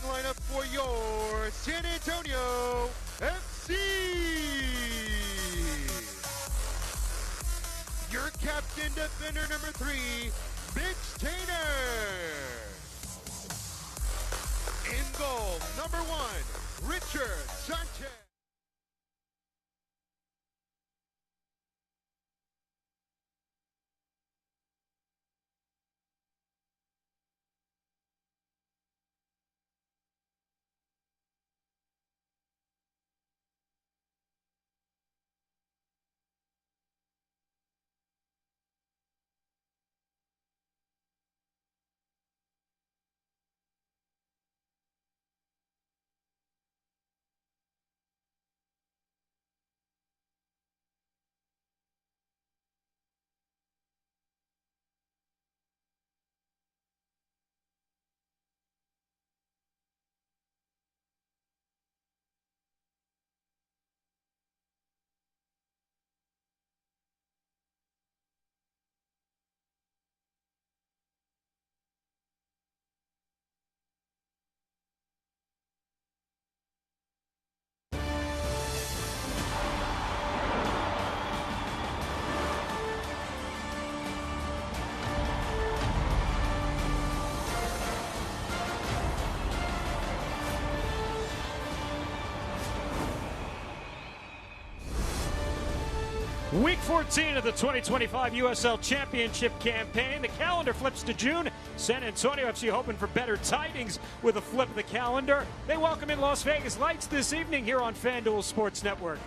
lineup for your San Antonio FC. Your captain defender number 3, Mitch Tainer. In goal, number 1, Richard Sanchez. Week 14 of the 2025 USL Championship campaign. The calendar flips to June. San Antonio FC hoping for better tidings with a flip of the calendar. They welcome in Las Vegas Lights this evening here on FanDuel Sports Network.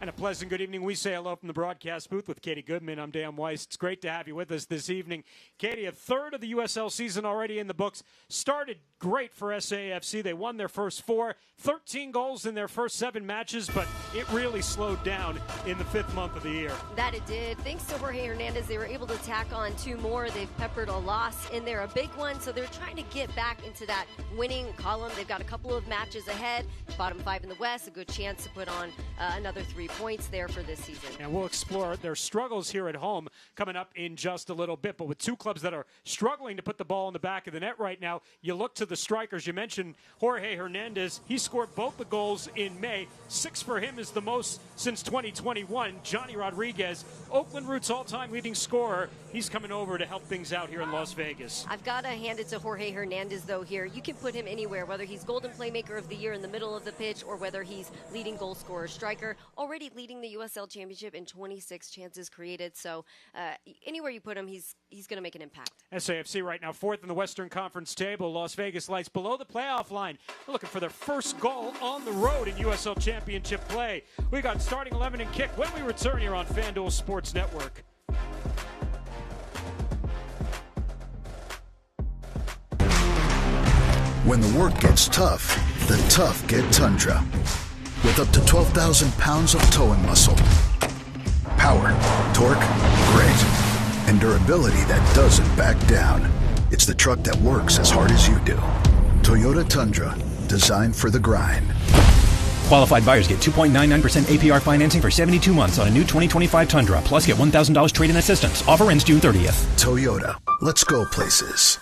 And a pleasant good evening. We say hello from the broadcast booth with Katie Goodman. I'm Dan Weiss. It's great to have you with us this evening. Katie, a third of the USL season already in the books. Started great for SAFC. They won their first 4, 13 goals in their first 7 matches, but it really slowed down in the 5th month of the year. That it did. Thanks to Jorge Hernandez, they were able to tack on 2 more. They've peppered a loss in there, a big one, so they're trying to get back into that winning column. They've got a couple of matches ahead. Bottom 5 in the West, a good chance to put on another 3 points there for this season. And we'll explore their struggles here at home coming up in just a little bit. But with 2 clubs that are struggling to put the ball in the back of the net right now, you look to the strikers. You mentioned Jorge Hernandez. He scored both the goals in May. 6 for him is the most since 2021. Johnny Rodriguez, Oakland Roots all-time leading scorer. He's coming over to help things out here in Las Vegas. I've got to hand it to Jorge Hernandez, though, here. You can put him anywhere, whether he's Golden Playmaker of the Year in the middle of the pitch or whether he's leading goal scorer striker, already leading the USL Championship in 26 chances created. So anywhere you put him, he's going to make an impact. SAFC right now 4th in the Western Conference table. Las Vegas Lights below the playoff line. They're looking for their first goal on the road in USL Championship play. We got starting 11 and kick when we return here on FanDuel Sports Network. When the work gets tough, the tough get Tundra. With up to 12,000 pounds of towing muscle. Power, torque, grit, and durability that doesn't back down. It's the truck that works as hard as you do. Toyota Tundra, designed for the grind. Qualified buyers get 2.99% APR financing for 72 months on a new 2025 Tundra, plus get $1,000 trade-in assistance. Offer ends June 30th. Toyota, let's go places.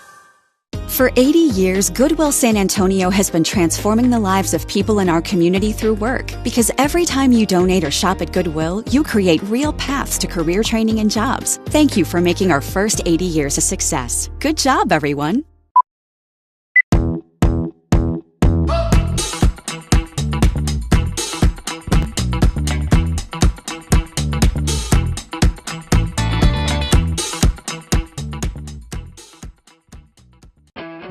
For 80 years, Goodwill San Antonio has been transforming the lives of people in our community through work. Because every time you donate or shop at Goodwill, you create real paths to career training and jobs. Thank you for making our first 80 years a success. Good job, everyone.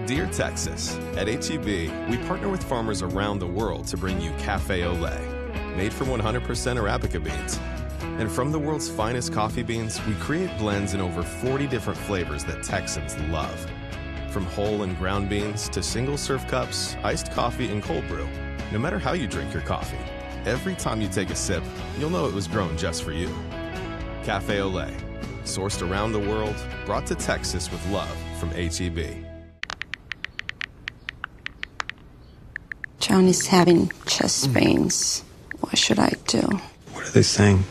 Dear Texas, at H-E-B, we partner with farmers around the world to bring you Cafe Au Lait, made from 100% Arabica beans. And from the world's finest coffee beans, we create blends in over 40 different flavors that Texans love. From whole and ground beans to single-serve cups, iced coffee, and cold brew. No matter how you drink your coffee, every time you take a sip, you'll know it was grown just for you. Cafe Au Lait, sourced around the world, brought to Texas with love from H-E-B. John is having chest pains. What should I do? What are they saying?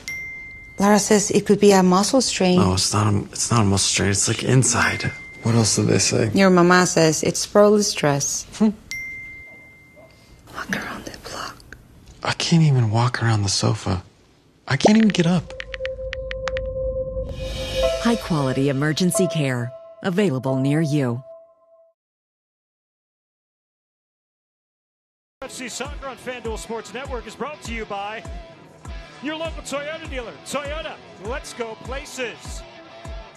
Lara says it could be a muscle strain. No, it's not a muscle strain. It's like inside. What else do they say? Your mama says it's probably stress. Walk around the block. I can't even walk around the sofa. I can't even get up. High-quality emergency care. Available near you. UFC Soccer on FanDuel Sports Network is brought to you by your local Toyota dealer. Toyota, let's go places.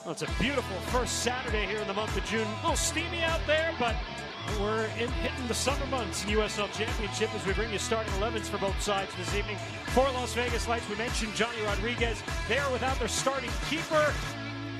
Well, it's a beautiful first Saturday here in the month of June. A little steamy out there, but we're hitting the summer months in USL Championship as we bring you starting 11s for both sides this evening. For Las Vegas Lights, we mentioned Johnny Rodriguez. They are without their starting keeper.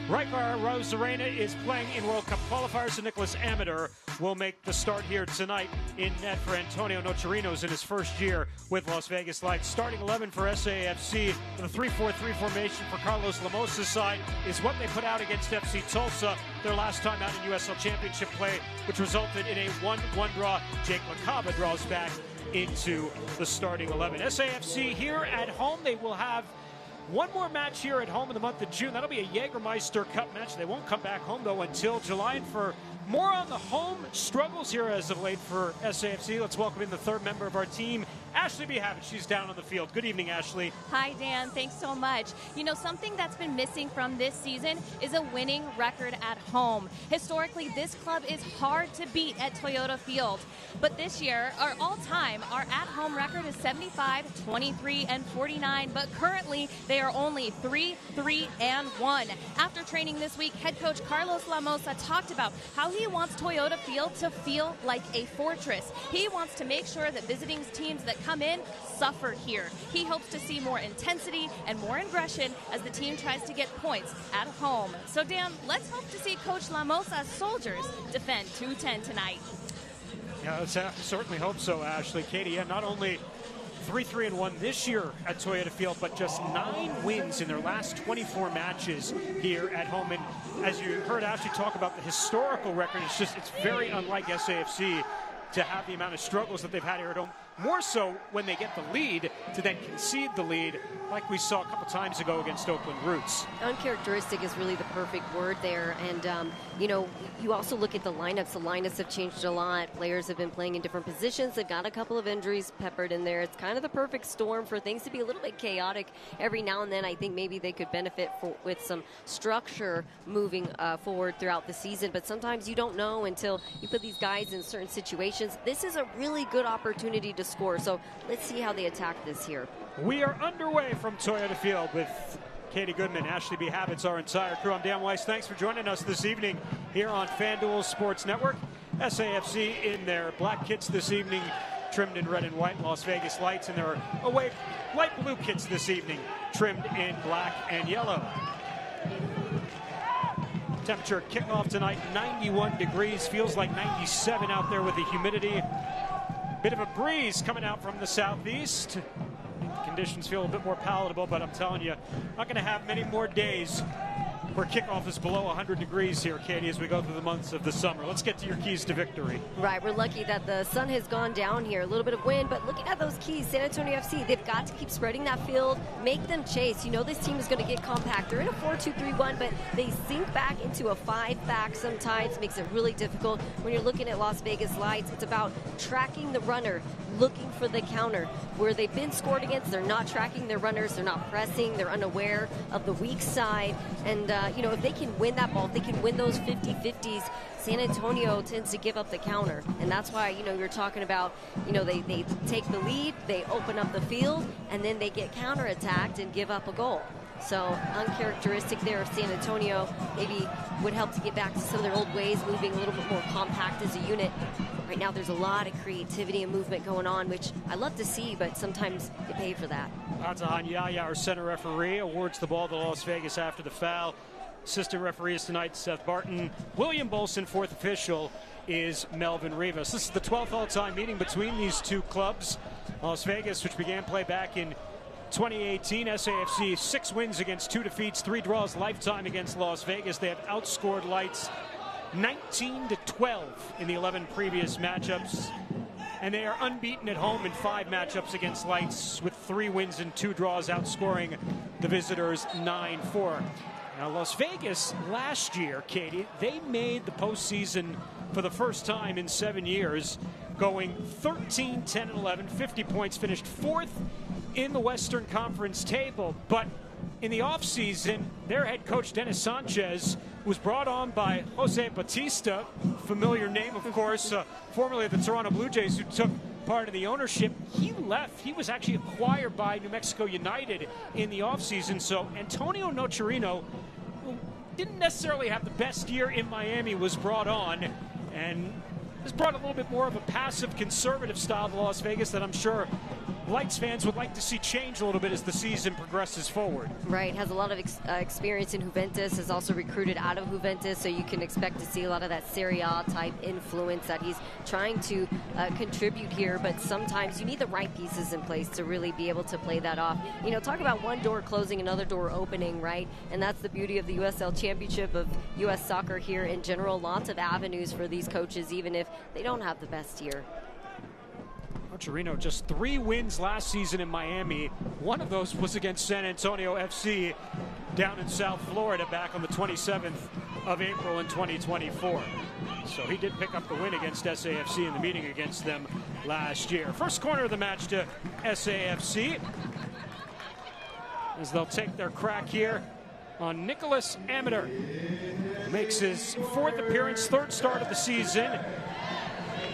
Raikar Rosarena is playing in World Cup qualifiers, so Nicholas Amador will make the start here tonight in net for Antonio Nocerino's in his first year with Las Vegas Lights. Starting 11 for SAFC, the 3-4-3 formation for Carlos Lamos's side is what they put out against FC Tulsa their last time out in USL Championship play, which resulted in a 1-1 draw. Jake Macaba draws back into the starting 11. SAFC here at home, they will have one more match here at home in the month of June. That'll be a Jägermeister Cup match. They won't come back home, though, until July. And for more on the home struggles here as of late for SAFC, let's welcome in the third member of our team, Ashley B. Habit. She's down on the field. Good evening, Ashley. Hi, Dan. Thanks so much. You know, something that's been missing from this season is a winning record at home. Historically, this club is hard to beat at Toyota Field. But this year, our all-time, our at-home record is 75, 23, and 49. But currently, they are only 3, 3, and 1. After training this week, head coach Carlos Lamosa talked about how he wants Toyota Field to feel like a fortress. He wants to make sure that visiting teams that come in suffer here. He hopes to see more intensity and more aggression as the team tries to get points at home. So, Dan, let's hope to see Coach Lamosa's Soldiers defend 2-10 tonight. Yeah, let's certainly hope so, Ashley. Katie, not only 3-3-1 this year at Toyota Field, but just 9 wins in their last 24 matches here at home. And as you heard Ashley talk about the historical record, it's very unlike SAFC to have the amount of struggles that they've had here at home. More so when they get the lead to then concede the lead, like we saw a couple times ago against Oakland Roots. Uncharacteristic is really the perfect word there. And, you know, you also look at the lineups. The lineups have changed a lot. Players have been playing in different positions. They've got a couple of injuries peppered in there. It's kind of the perfect storm for things to be a little bit chaotic every now and then. I think maybe they could benefit with some structure moving forward throughout the season. But sometimes you don't know until you put these guys in certain situations. This is a really good opportunity to score. So let's see how they attack this here. We are underway from Toyota Field with Katie Goodman, Ashley B. Habits, our entire crew. I'm Dan Weiss. Thanks for joining us this evening here on FanDuel Sports Network. SAFC in their black kits this evening, trimmed in red and white. Las Vegas Lights in their away light blue kits this evening, trimmed in black and yellow. Temperature kickoff tonight, 91 degrees. Feels like 97 out there with the humidity. Bit of a breeze coming out from the southeast. Conditions feel a bit more palatable, but I'm telling you, not going to have many more days where kickoff is below 100 degrees here, Katie, as we go through the months of the summer. Let's get to your keys to victory. Right, we're lucky that the sun has gone down here. A little bit of wind, but looking at those keys, San Antonio FC, they've got to keep spreading that field, make them chase. You know this team is going to get compact. They're in a 4-2-3-1, but they sink back into a 5-back sometimes. Makes it really difficult. When you're looking at Las Vegas Lights, it's about tracking the runner, looking for the counter. Where they've been scored against, they're not tracking their runners, they're not pressing, they're unaware of the weak side. And, you know, if they can win that ball, if they can win those 50-50s, San Antonio tends to give up the counter. And that's why, you know, you're talking about, you know, they take the lead, they open up the field, and then they get counterattacked and give up a goal. So uncharacteristic there of San Antonio. Maybe would help to get back to some of their old ways, moving a little bit more compact as a unit. Right now there's a lot of creativity and movement going on, which I love to see, but sometimes you pay for that. Atahan Yaya, our center referee, awards the ball to Las Vegas after the foul. Assistant referees tonight, Seth Barton. William Bolson, fourth official, is Melvin Rivas. This is the 12th all-time meeting between these two clubs. Las Vegas, which began play back in 2018, SAFC 6 wins against 2 defeats, 3 draws lifetime against Las Vegas. They have outscored Lights 19-12 in the 11 previous matchups. And they are unbeaten at home in 5 matchups against Lights with 3 wins and 2 draws, outscoring the visitors 9-4. Now, Las Vegas last year, Katie, they made the postseason for the first time in 7 years, going 13, 10, and 11, 50 points, finished 4th in the Western Conference table. But in the offseason, their head coach, Dennis Sanchez, was brought on by Jose Batista, familiar name, of course, formerly of the Toronto Blue Jays, who took part of the ownership. He left. He was actually acquired by New Mexico United in the offseason. So Antonio Nocerino, who didn't necessarily have the best year in Miami, was brought on and has brought a little bit more of a passive, conservative style to Las Vegas that I'm sure Lights fans would like to see change a little bit as the season progresses forward. Right, has a lot of experience in Juventus, has also recruited out of Juventus, so you can expect to see a lot of that Serie A type influence that he's trying to contribute here, but sometimes you need the right pieces in place to really be able to play that off. You know, talk about one door closing, another door opening, right? And that's the beauty of the USL Championship, of U.S. soccer here in general. Lots of avenues for these coaches, even if they don't have the best year. Nocerino, just 3 wins last season in Miami. One of those was against San Antonio FC down in South Florida back on the 27th of April in 2024. So he did pick up the win against SAFC in the meeting against them last year. First corner of the match to SAFC, as they'll take their crack here on Nicholas Amateur. Makes his 4th appearance, 3rd start of the season.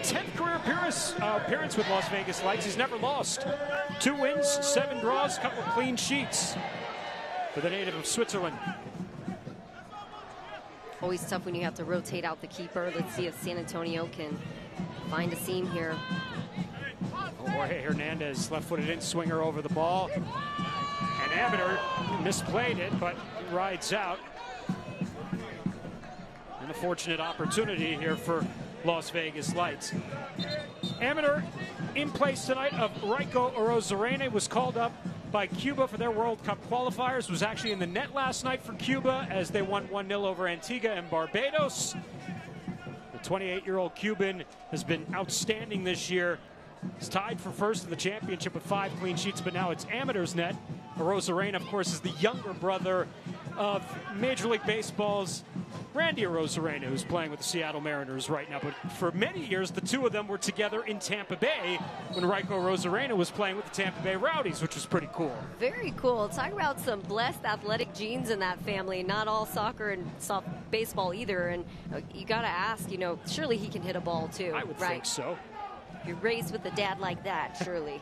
10th career appearance with Las Vegas Lights. He's never lost. 2 wins, 7 draws, couple of clean sheets for the native of Switzerland. Always tough when you have to rotate out the keeper. Let's see if San Antonio can find a seam here. Jorge Hernandez, left-footed in swinger over the ball. And Amateur misplayed it, but rides out. An unfortunate opportunity here for Las Vegas Lights. Amateur in place tonight of Raiko Arozarena, was called up by Cuba for their World Cup qualifiers, was actually in the net last night for Cuba as they won 1-0 over Antigua and Barbados. The 28-year-old Cuban has been outstanding this year. He's tied for first in the championship with 5 clean sheets, but now it's Amateur's net. Arozarena, of course, is the younger brother of Major League Baseball's Randy Arozarena, who's playing with the Seattle Mariners right now. But for many years, the two of them were together in Tampa Bay when Raiko Arozarena was playing with the Tampa Bay Rowdies, which was pretty cool. Very cool. Talk about some blessed athletic genes in that family. Not all soccer and baseball either. And you got to ask, you know, surely he can hit a ball too. I would think so. You're raised with a dad like that, surely.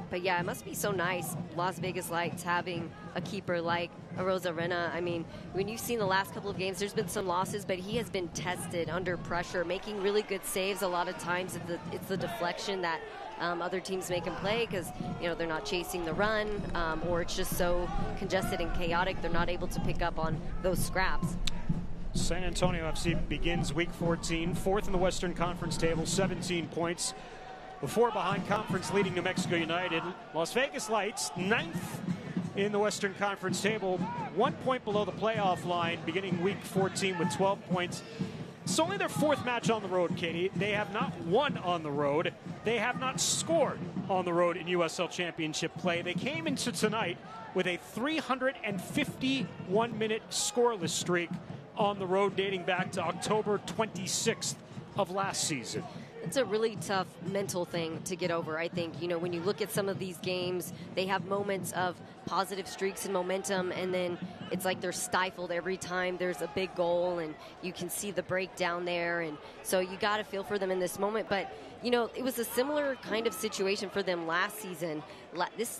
But yeah, it must be so nice, Las Vegas Lights, having a keeper like Arozarena. I mean, when you've seen the last couple of games, there's been some losses, but he has been tested under pressure, making really good saves. A lot of times it's the deflection that other teams make him play because, you know, they're not chasing the run, or it's just so congested and chaotic, they're not able to pick up on those scraps. San Antonio FC begins week 14, 4th in the Western Conference table, 17 points. Before behind conference leading New Mexico United. Las Vegas Lights, 9th in the Western Conference table, 1 point below the playoff line, beginning week 14 with 12 points. It's only their 4th match on the road, Katie. They have not won on the road. They have not scored on the road in USL Championship play. They came into tonight with a 351-minute scoreless streak on the road dating back to October 26th of last season. It's a really tough mental thing to get over, I think. You know, when you look at some of these games, they have moments of positive streaks and momentum, and then it's like they're stifled every time there's a big goal, and you can see the breakdown there. And so you got to feel for them in this moment. But, you know, it was a similar kind of situation for them last season. This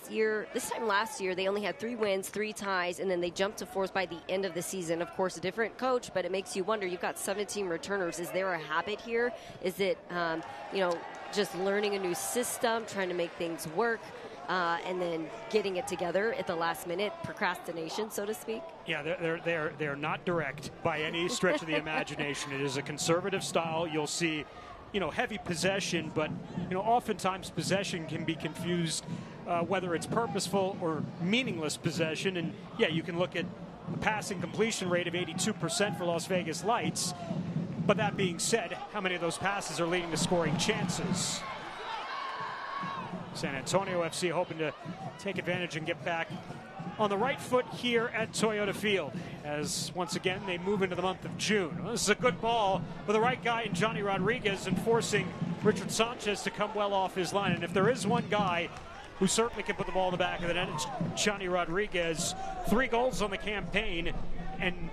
time last year, they only had 3 wins, 3 ties, and then they jumped to 4th by the end of the season. Of course, a different coach, but it makes you wonder. You've got 17 returners. Is there a habit here? Is it, you know, just learning a new system, trying to make things work, and then getting it together at the last minute, procrastination, so to speak? Yeah, they're not direct by any stretch of the imagination. It is a conservative style. You'll see, you know, heavy possession, but, you know, oftentimes possession can be confused, whether it's purposeful or meaningless possession. And yeah, you can look at a passing completion rate of 82% for Las Vegas Lights. But that being said, how many of those passes are leading to scoring chances? San Antonio FC hoping to take advantage and get back on the right foot here at Toyota Field, as once again they move into the month of June. Well, this is a good ball with the right guy in Johnny Rodriguez and forcing Richard Sanchez to come well off his line. And if there is one guy who certainly can put the ball in the back of the net, it's Johnny Rodriguez. 3 goals on the campaign and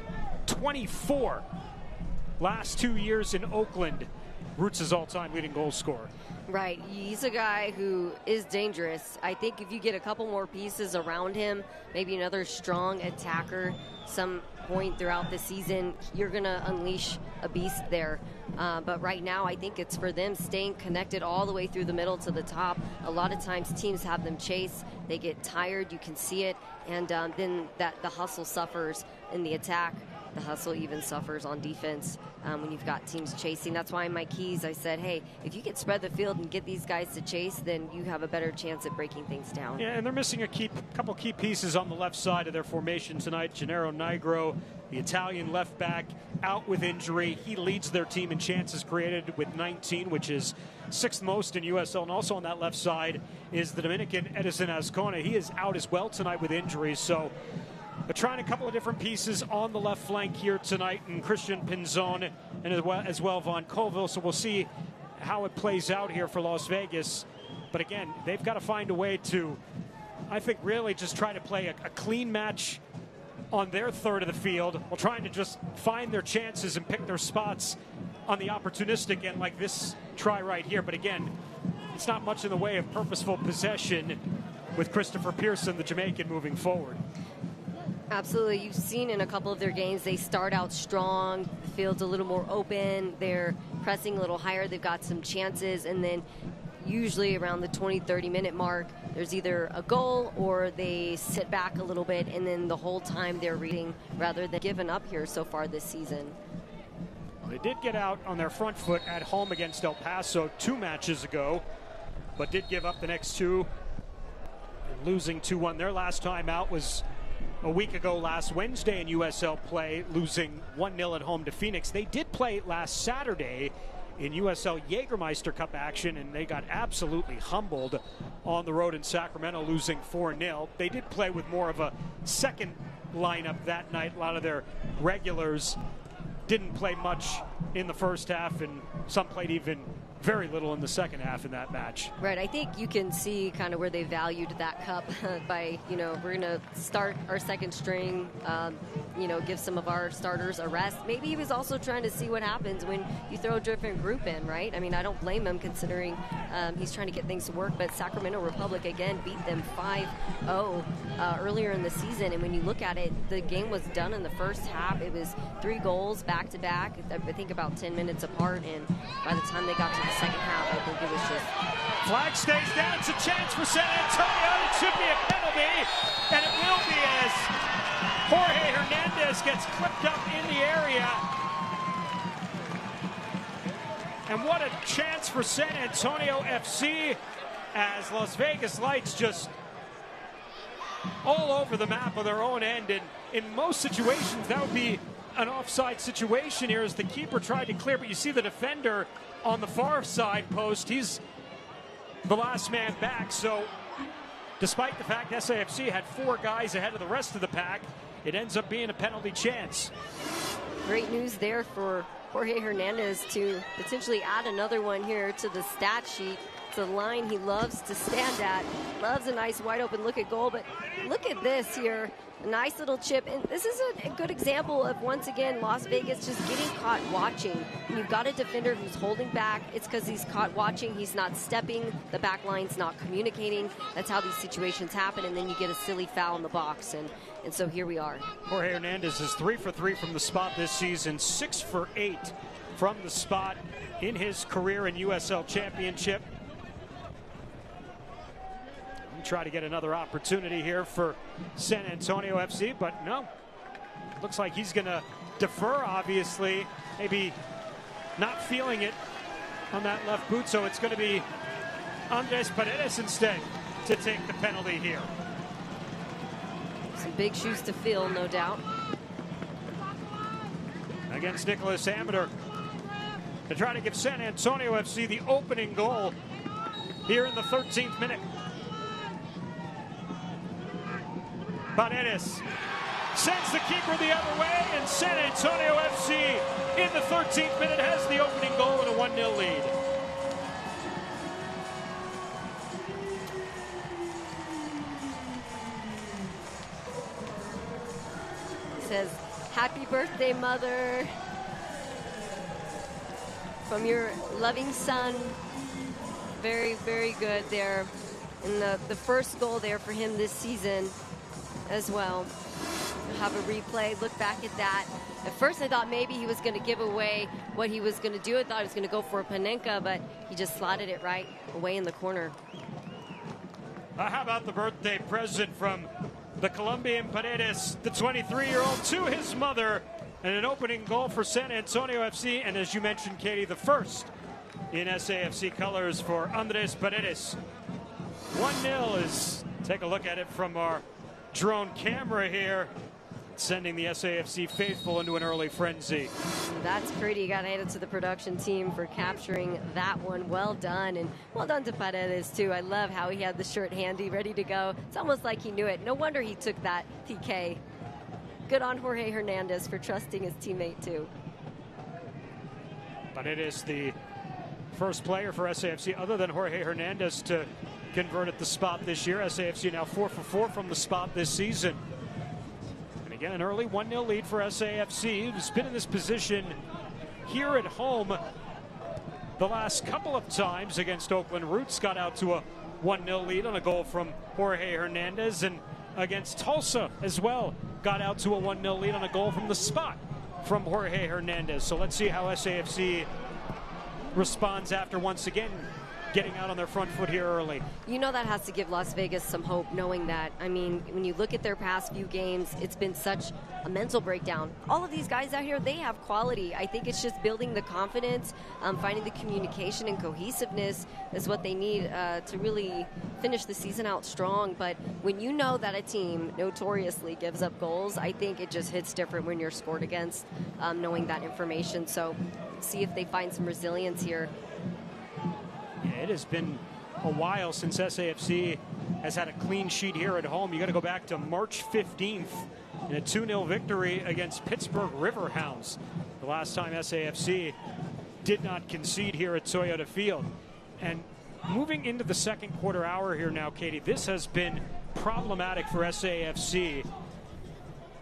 24 last 2 years in Oakland. Roots' all-time leading goal scorer. Right, he's a guy who is dangerous. I think if you get a couple more pieces around him, maybe another strong attacker, some point throughout the season, you're going to unleash a beast there. But right now, I think it's for them staying connected all the way through the middle to the top. A lot of times teams have them chase. They get tired, you can see it, and then the hustle suffers in the attack. The hustle even suffers on defense when you've got teams chasing. That's why in my keys I said, hey, if you can spread the field and get these guys to chase, then you have a better chance at breaking things down. Yeah, and they're missing a couple key pieces on the left side of their formation tonight. Gennaro Nigro, the Italian left back, out with injury. He leads their team in chances created with 19, which is 6th most in USL. And also on that left side is the Dominican Edison Azcona. He is out as well tonight with injuries. So they're trying a couple of different pieces on the left flank here tonight, and Christian Pinzon and as well Von Colville. So we'll see how it plays out here for Las Vegas. But again, they've got to find a way to, I think, really just try to play a clean match on their third of the field while trying to just find their chances and pick their spots on the opportunistic end, like this try right here. But again, it's not much in the way of purposeful possession with Christopher Pearson, the Jamaican, moving forward. Absolutely. You've seen in a couple of their games, they start out strong, the field's a little more open, they're pressing a little higher, they've got some chances, and then usually around the 20-30 minute mark, there's either a goal or they sit back a little bit, and then the whole time they're reading rather than giving up here so far this season. Well, they did get out on their front foot at home against El Paso 2 matches ago, but did give up the next 2, losing 2-1. Their last time out was a week ago last Wednesday in USL play, losing 1-0 at home to Phoenix. They did play last Saturday in USL Jägermeister Cup action, and they got absolutely humbled on the road in Sacramento, losing 4-0. They did play with more of a second lineup that night. A lot of their regulars didn't play much in the first half, and some played even very little in the second half in that match. Right, I think you can see kind of where they valued that cup by, we're going to start our second string, give some of our starters a rest. Maybe he was also trying to see what happens when you throw a different group in, right? I mean, I don't blame him considering he's trying to get things to work, but Sacramento Republic, again, beat them 5-0 earlier in the season, and when you look at it, the game was done in the first half. It was 3 goals back-to-back, I think about 10 minutes apart, and by the time they got to the second half, I think it was just... Flag stays down. It's a chance for San Antonio. It should be a penalty, and it will be as Jorge Hernandez gets clipped up in the area. And what a chance for San Antonio FC as Las Vegas Lights just all over the map of their own end. And in most situations, that would be an offside situation here as the keeper tried to clear, but you see the defender on the far side post. He's the last man back. So despite the fact SAFC had 4 guys ahead of the rest of the pack, it ends up being a penalty chance. Great news there for Jorge Hernandez to potentially add another one here to the stat sheet. It's a line he loves to stand at. Loves a nice wide open look at goal, but look at this here. A nice little chip, and this is a good example of, once again, Las Vegas just getting caught watching. When you've got a defender who's holding back, it's because he's caught watching, he's not stepping, the back line's not communicating. That's how these situations happen, and then you get a silly foul in the box, and so here we are. Jorge Hernandez is 3 for 3 from the spot this season, 6 for 8 from the spot in his career in USL Championship. Try to get another opportunity here for San Antonio FC, but no. Looks like he's going to defer, obviously. Maybe not feeling it on that left boot, so it's going to be Andres Paredes instead to take the penalty here. Some big shoes to fill, no doubt. Against Nicholas Amador to try to give San Antonio FC the opening goal here in the 13th minute. Paredes sends the keeper the other way, and San Antonio FC in the 13th minute has the opening goal and a 1-0 lead. He says, "Happy birthday, mother, from your loving son." Very, very good there. And the first goal there for him this season as well. We'll have a replay, look back at that. At first I thought maybe he was going to give away what he was going to do. I thought he was going to go for a Panenka, but he just slotted it right away in the corner. How about the birthday present from the Colombian Paredes, the 23-year-old, to his mother, and an opening goal for San Antonio FC. And as you mentioned, Katie, the first in SAFC colors for Andres Paredes. 1-0 is, take a look at it from our drone camera here, sending the SAFC faithful into an early frenzy. That's pretty. You got to hand it to the production team for capturing that one. Well done, and well done to Paredes too. I love how he had the shirt handy, ready to go. It's almost like he knew it. No wonder he took that PK. Good on Jorge Hernandez for trusting his teammate too. Paredes, the first player for SAFC other than Jorge Hernandez to convert at the spot this year. SAFC now 4 for 4 from the spot this season. And again, an early 1-0 lead for SAFC, who's been in this position here at home the last couple of times against Oakland Roots. Got out to a 1-0 lead on a goal from Jorge Hernandez, and against Tulsa as well, got out to a 1-0 lead on a goal from the spot from Jorge Hernandez. So let's see how SAFC responds after once again getting out on their front foot here early. You know that has to give Las Vegas some hope, knowing that. I mean, when you look at their past few games, it's been such a mental breakdown. All of these guys out here, they have quality. I think it's just building the confidence, finding the communication and cohesiveness is what they need to really finish the season out strong. But when you know that a team notoriously gives up goals, I think it just hits different when you're scored against, knowing that information. So see if they find some resilience here. Yeah, it has been a while since SAFC has had a clean sheet here at home. You got to go back to March 15th in a 2-0 victory against Pittsburgh Riverhounds. The last time SAFC did not concede here at Toyota Field. And moving into the second quarter hour here now, Katie, this has been problematic for SAFC.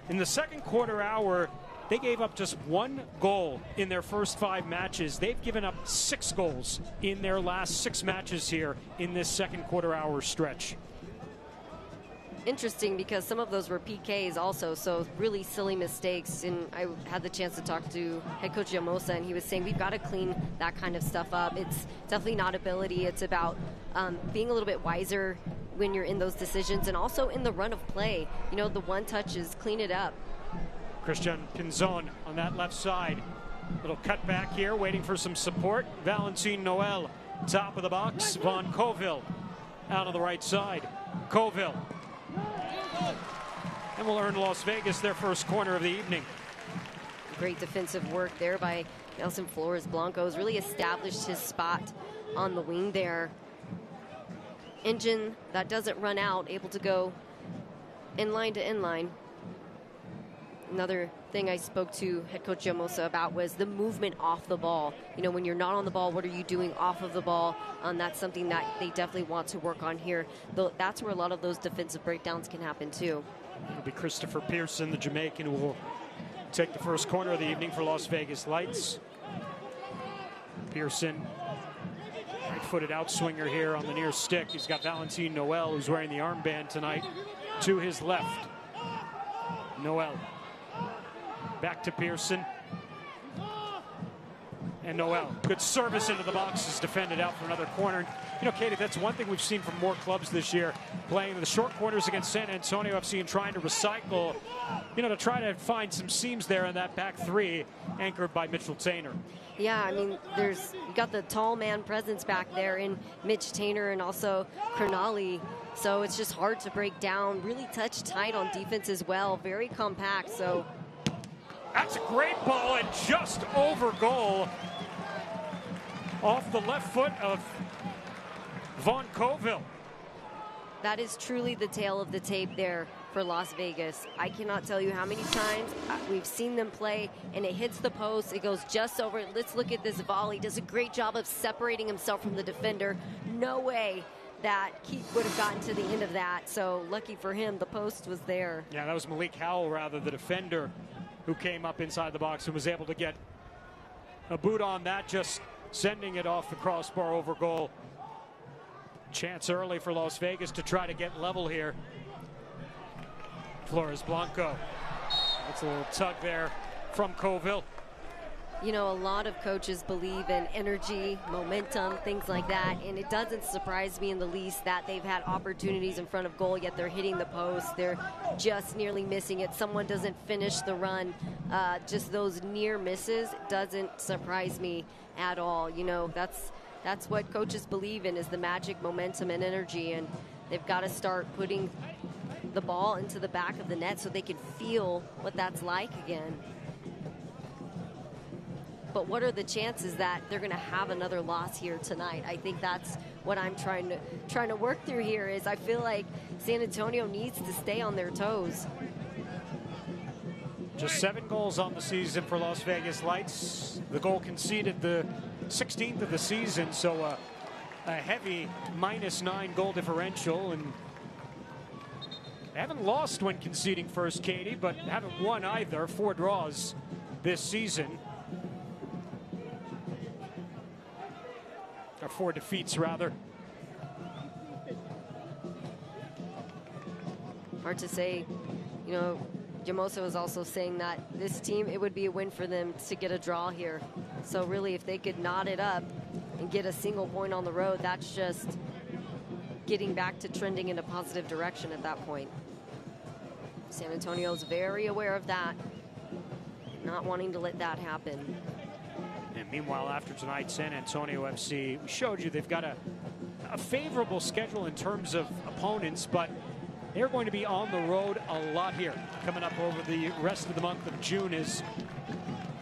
In the second quarter hour, they gave up just 1 goal in their first 5 matches. They've given up 6 goals in their last 6 matches here in this second quarter hour stretch. Interesting, because some of those were PKs also, so really silly mistakes. And I had the chance to talk to head coach Yamosa, and he was saying we've got to clean that kind of stuff up. It's definitely not ability. It's about being a little bit wiser when you're in those decisions, and also in the run of play. You know, the one touch is clean it up. Christian Pinzon on that left side. Little cut back here, waiting for some support. Valentin Noel, top of the box. Von Colville out on the right side. Colville. And will earn Las Vegas their first corner of the evening. Great defensive work there by Nelson Flores Blanco. Has really established his spot on the wing there. Engine that doesn't run out, able to go inline to inline. Another thing I spoke to head coach Yamosa about was the movement off the ball. You know, when you're not on the ball, what are you doing off of the ball? That's something that they definitely want to work on here. Though that's where a lot of those defensive breakdowns can happen too. It'll be Christopher Pearson, the Jamaican, who will take the first corner of the evening for Las Vegas Lights. Pearson, right-footed outswinger here on the near stick. He's got Valentin Noel, who's wearing the armband tonight, to his left. Noel. Back to Pearson. And Noel. Good service into the box, is defended out for another corner. You know, Katie, that's one thing we've seen from more clubs this year, playing the short corners against San Antonio FC and trying to recycle, you know, to try to find some seams there in that back three, anchored by Mitchell Tainer. Yeah, I mean, you got the tall man presence back there in Mitch Tainer and also Crognali. So it's just hard to break down. Really touch tight on defense as well. Very compact, so. That's a great ball and just over goal. Off the left foot of Vaughn Colville. That is truly the tale of the tape there for Las Vegas. I cannot tell you how many times we've seen them play, and it hits the post. It goes just over. Let's look at this volley. Does a great job of separating himself from the defender. No way that Keith would have gotten to the end of that. So lucky for him, the post was there. Yeah, that was Malik Howell, rather, the defender, who came up inside the box and was able to get a boot on that, just sending it off the crossbar over goal. Chance early for Las Vegas to try to get level here. Flores Blanco. That's a little tug there from Colville. You know, a lot of coaches believe in energy, momentum, things like that, and it doesn't surprise me in the least that they've had opportunities in front of goal, yet they're hitting the post. They're just nearly missing it. Someone doesn't finish the run. Just those near misses doesn't surprise me at all. You know, that's what coaches believe in, is the magic, momentum, and energy, and they've got to start putting the ball into the back of the net so they can feel what that's like again. But what are the chances that they're going to have another loss here tonight? I think that's what I'm trying to work through here. Is I feel like San Antonio needs to stay on their toes. Just 7 goals on the season for Las Vegas Lights. The goal conceded, the 16th of the season, so a heavy -9 goal differential, and they haven't lost when conceding first, Katie, but haven't won either. 4 draws this season. Or 4 defeats, rather. Hard to say. You know, Jamosa was also saying that this team, it would be a win for them to get a draw here. So really, if they could knot it up and get a single point on the road, that's just getting back to trending in a positive direction at that point. San Antonio's very aware of that, not wanting to let that happen. And meanwhile, after tonight, San Antonio FC, we showed you they've got a favorable schedule in terms of opponents, but they're going to be on the road a lot here coming up over the rest of the month of June, as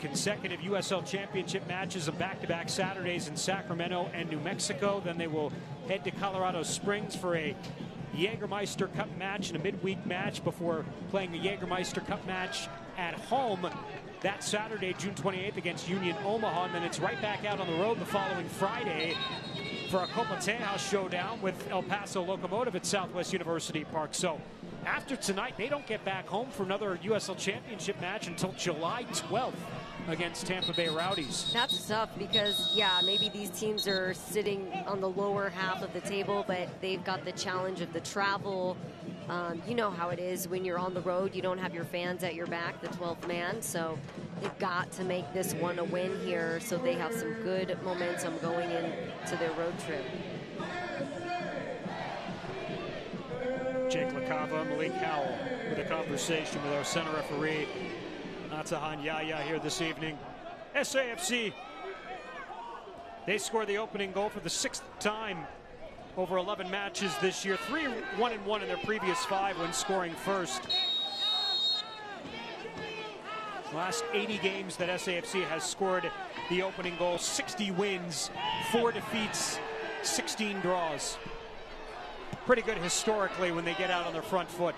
consecutive USL Championship matches of back-to-back Saturdays in Sacramento and New Mexico. Then they will head to Colorado Springs for a Jägermeister Cup match and a midweek match before playing the Jägermeister Cup match at home that Saturday, June 28th, against Union Omaha. And then it's right back out on the road the following Friday for a Copa Tejas showdown with El Paso Locomotive at Southwest University Park. So after tonight, they don't get back home for another USL Championship match until July 12th against Tampa Bay Rowdies. That's tough because, yeah, maybe these teams are sitting on the lower half of the table, but they've got the challenge of the travel. You know how it is when you're on the road. You don't have your fans at your back, the 12th man. So they've got to make this one a win here so they have some good momentum going into their road trip. Jake LaCava, Malik Howell with a conversation with our center referee, Atahan Yaya, here this evening. SAFC, they score the opening goal for the 6th time over 11 matches this year. 3-1-1 in their previous 5 when scoring first. Last 80 games that SAFC has scored the opening goal, 60 wins, 4 defeats, 16 draws. Pretty good historically when they get out on their front foot.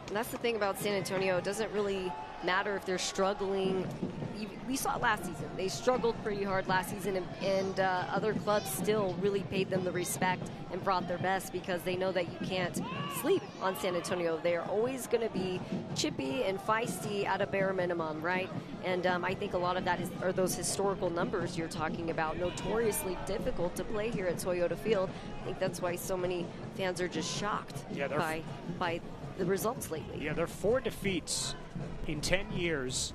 And that's the thing about San Antonio. It doesn't really matter if they're struggling. We saw it last season. They struggled pretty hard last season, and other clubs still really paid them the respect and brought their best because they know that you can't sleep on San Antonio. They're always going to be chippy and feisty at a bare minimum, right? And I think a lot of that are those historical numbers you're talking about. Notoriously difficult to play here at Toyota Field. I think that's why so many fans are just shocked by the results lately. Yeah, they're 4 defeats in 10 years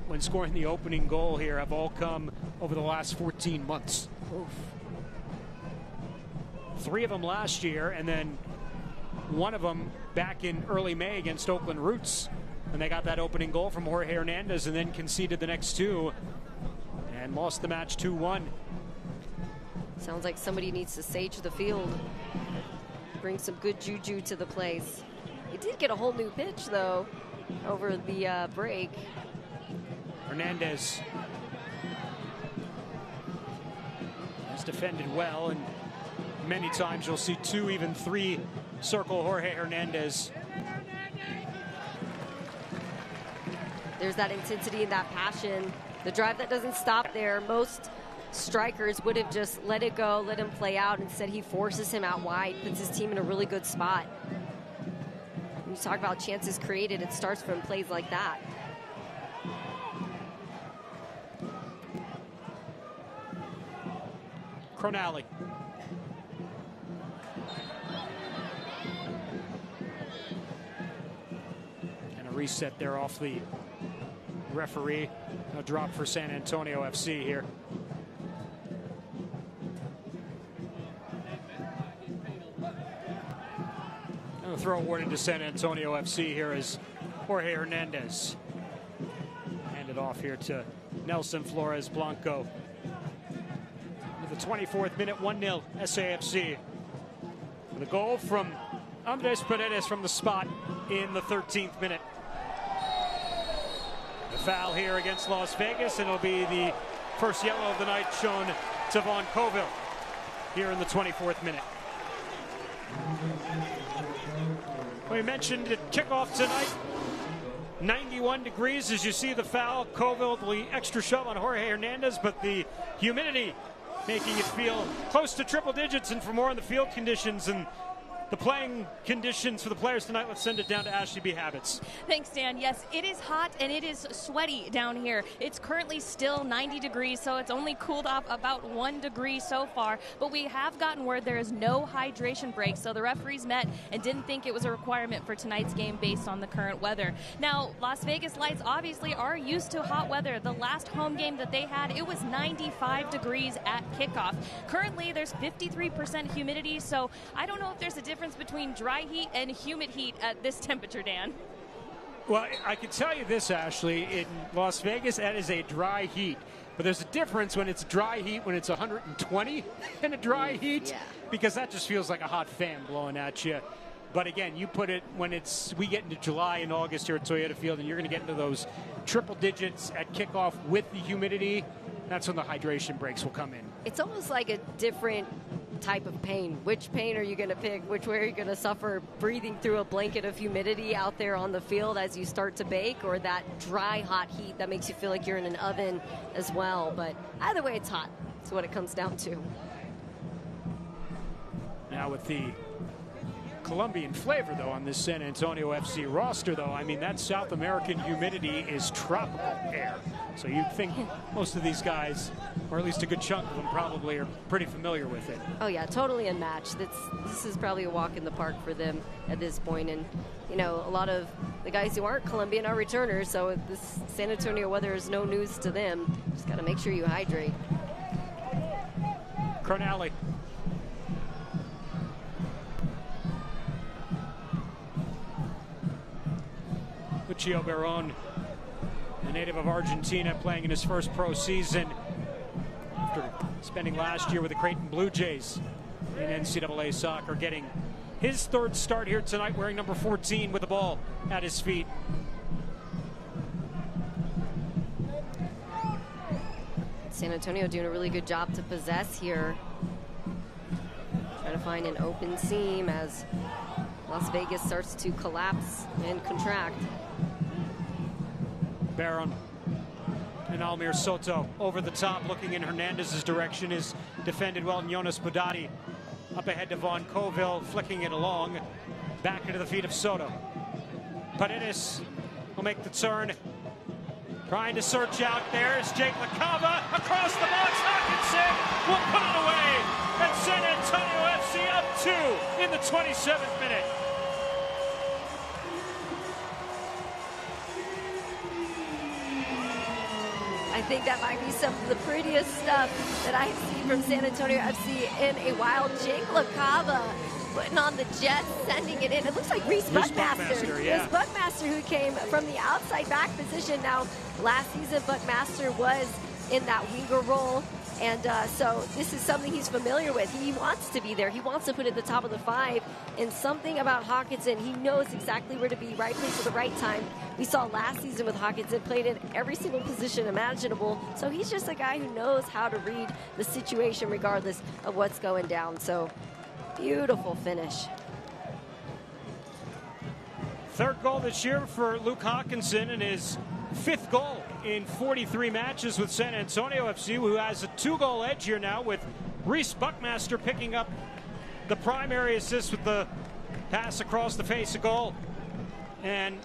when scoring the opening goal here have all come over the last 14 months. Oof. 3 of them last year, and then 1 of them back in early May against Oakland Roots. And they got that opening goal from Jorge Hernandez and then conceded the next 2 and lost the match 2-1. Sounds like somebody needs to sage the field. Bring some good juju to the place. It did get a whole new pitch, though, over the break. defended well, and many times you'll see 2, even 3 circle Jorge Hernandez. There's that intensity and that passion. The drive that doesn't stop there. Most strikers would have just let it go, let him play out. Instead, he forces him out wide, puts his team in a really good spot. When you talk about chances created, it starts from plays like that. Cronali. And a reset there off the referee. A drop for San Antonio FC here. And a throw awarded to San Antonio FC here as Jorge Hernandez handed off here to Nelson Flores Blanco. Into the 24th minute, 1-0 SAFC. With a goal from Andres Paredes from the spot in the 13th minute. The foul here against Las Vegas, and it'll be the first yellow of the night shown to Vaughn Coville here in the 24th minute. We mentioned at kickoff tonight, 91 degrees as you see the foul. Coville, the extra shove on Jorge Hernandez, but the humidity making it feel close to triple digits. And for more on the field conditions and the playing conditions for the players tonight, let's send it down to Ashley B. Habits. Thanks, Dan. Yes, it is hot and it is sweaty down here. It's currently still 90 degrees, so it's only cooled off about 1 degree so far. But we have gotten word there is no hydration break, so the referees met and didn't think it was a requirement for tonight's game based on the current weather. Now, Las Vegas Lights obviously are used to hot weather. The last home game that they had, it was 95 degrees at kickoff. Currently, there's 53% humidity, so I don't know if there's a difference between dry heat and humid heat at this temperature, Dan. Well, I can tell you this, Ashley. In Las Vegas, that is a dry heat. But there's a difference when it's dry heat, when it's 120 in a dry heat, because that just feels like a hot fan blowing at you. But again, you put it when we get into July and August here at Toyota Field, and you're going to get into those triple digits at kickoff with the humidity. That's when the hydration breaks will come in. It's almost like a different type of pain. Which pain are you going to pick? Which way are you going to suffer breathing through a blanket of humidity out there on the field as you start to bake, or that dry, hot heat that makes you feel like you're in an oven as well? But either way, it's hot. That's what it comes down to. Now with the Colombian flavor, though, on this San Antonio FC roster, though, I mean, that South American humidity is tropical air. So you'd think most of these guys, or at least a good chunk of them, probably are pretty familiar with it. Oh, yeah, totally unmatched. This is probably a walk in the park for them at this point. And, you know, a lot of the guys who aren't Colombian are returners, so this San Antonio weather is no news to them. Just got to make sure you hydrate. Cronali. Lucio Barón, the native of Argentina, playing in his first pro season after spending last year with the Creighton Blue Jays in NCAA soccer, getting his third start here tonight, wearing number 14 with the ball at his feet. San Antonio doing a really good job to possess here. Trying to find an open seam as Las Vegas starts to collapse and contract. Barón and Almir Soto over the top, looking in Hernandez's direction, is defended well. And Jonas Budati up ahead to Vaughn Coville, flicking it along, back into the feet of Soto. Paredes will make the turn, trying to search out. There's Jake LaCava across the box. Hawkinson will put it away, and San Antonio FC up 2 in the 27th minute. I think that might be some of the prettiest stuff that I've seen from San Antonio FC in a while. Jake LaCava putting on the jet, sending it in. It looks like Reese Buckmaster. Yeah. Reese Buckmaster, who came from the outside back position. Now, last season, Buckmaster was in that winger role. And so this is something he's familiar with. He wants to be there. He wants to put it at the top of the 5. And something about Hawkinson, he knows exactly where to be, right place at the right time. We saw last season with Hawkinson, played in every single position imaginable. So he's just a guy who knows how to read the situation regardless of what's going down. So beautiful finish. Third goal this year for Luke Hawkinson, and his 5th goal in 43 matches with San Antonio FC, who has a 2-goal edge here now, with Reese Buckmaster picking up the primary assist with the pass across the face of goal. And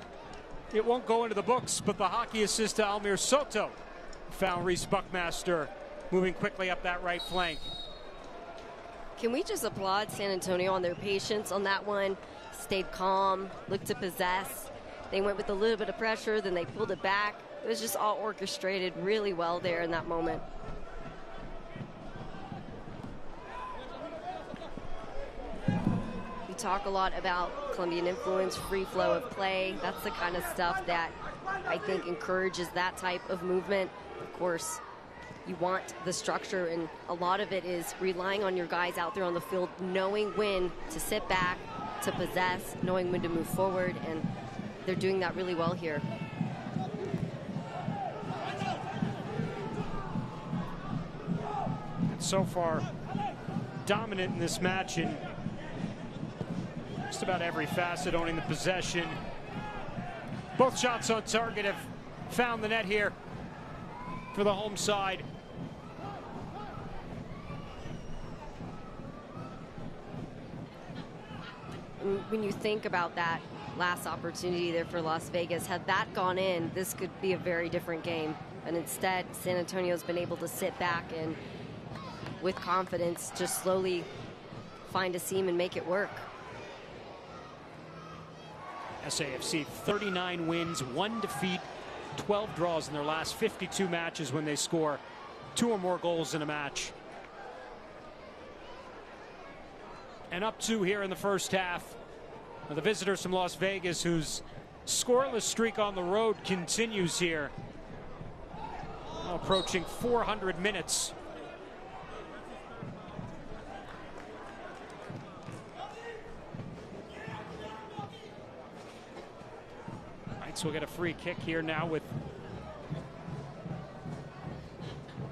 it won't go into the books, but the hockey assist to Almir Soto found Reese Buckmaster moving quickly up that right flank. Can we just applaud San Antonio on their patience on that one? Stayed calm, looked to possess. They went with a little bit of pressure, then they pulled it back. It was just all orchestrated really well there in that moment. We talk a lot about Colombian influence, free flow of play. That's the kind of stuff that I think encourages that type of movement. Of course, you want the structure, and a lot of it is relying on your guys out there on the field, knowing when to sit back, to possess, knowing when to move forward, and they're doing that really well here. So far, dominant in this match in just about every facet, owning the possession. Both shots on target have found the net here for the home side. When you think about that last opportunity there for Las Vegas, had that gone in, this could be a very different game. And instead, San Antonio's been able to sit back and, with confidence, just slowly find a seam and make it work. SAFC 39 wins, 1 defeat, 12 draws in their last 52 matches when they score 2 or more goals in a match. And up 2 here in the first half. The visitors from Las Vegas, whose scoreless streak on the road continues here. Approaching 400 minutes. Knights will get a free kick here now with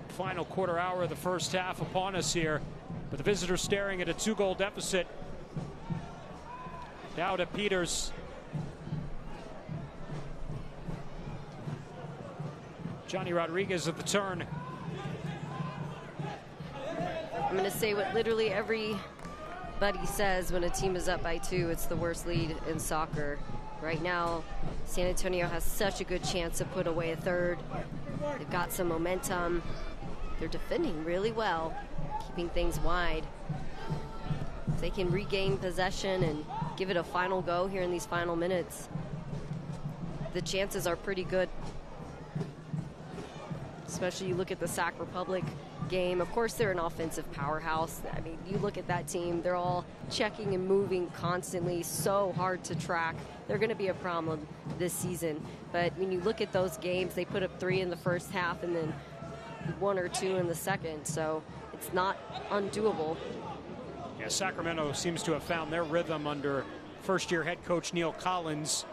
final quarter hour of the first half upon us here. But the visitors staring at a 2-goal deficit. Now to Peters. Johnny Rodriguez at the turn. I'm going to say what literally everybody says when a team is up by 2. It's the worst lead in soccer. Right now, San Antonio has such a good chance to put away a third. They've got some momentum. They're defending really well, keeping things wide. If they can regain possession and give it a final go here in these final minutes, the chances are pretty good. Especially you look at the Sac Republic game. Of course, they're an offensive powerhouse. I mean, you look at that team, they're all checking and moving constantly, so hard to track. They're going to be a problem this season. But when you look at those games, they put up 3 in the first half and then 1 or 2 in the second. So it's not undoable. Yeah, Sacramento seems to have found their rhythm under first-year head coach Neil Collins.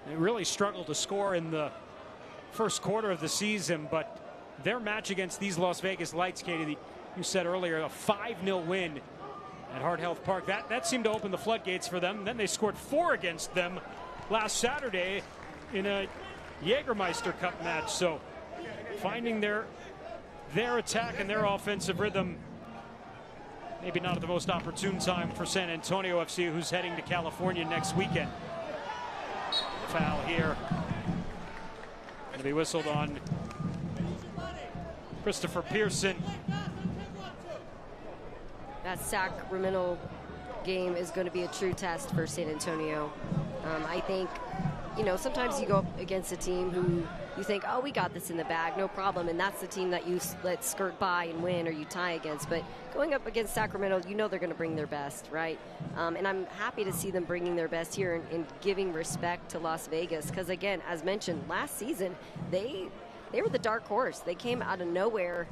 They really struggled to score in the first quarter of the season, but their match against these Las Vegas Lights, Katie, you said earlier, a 5-0 win at Heart Health Park. That seemed to open the floodgates for them. Then they scored 4 against them last Saturday in a Jägermeister Cup match. So finding their attack and their offensive rhythm, maybe not at the most opportune time for San Antonio FC, who's heading to California next weekend. Foul here. Going to be whistled on Christopher Pearson. That Sacramento game is going to be a true test for San Antonio. I think, you know, sometimes you go up against a team who you think, oh, we got this in the bag, no problem, and that's the team that you let skirt by and win or you tie against. But going up against Sacramento, you know they're going to bring their best, right? And I'm happy to see them bringing their best here and giving respect to Las Vegas, because again, as mentioned, last season they they were the dark horse. They came out of nowhere,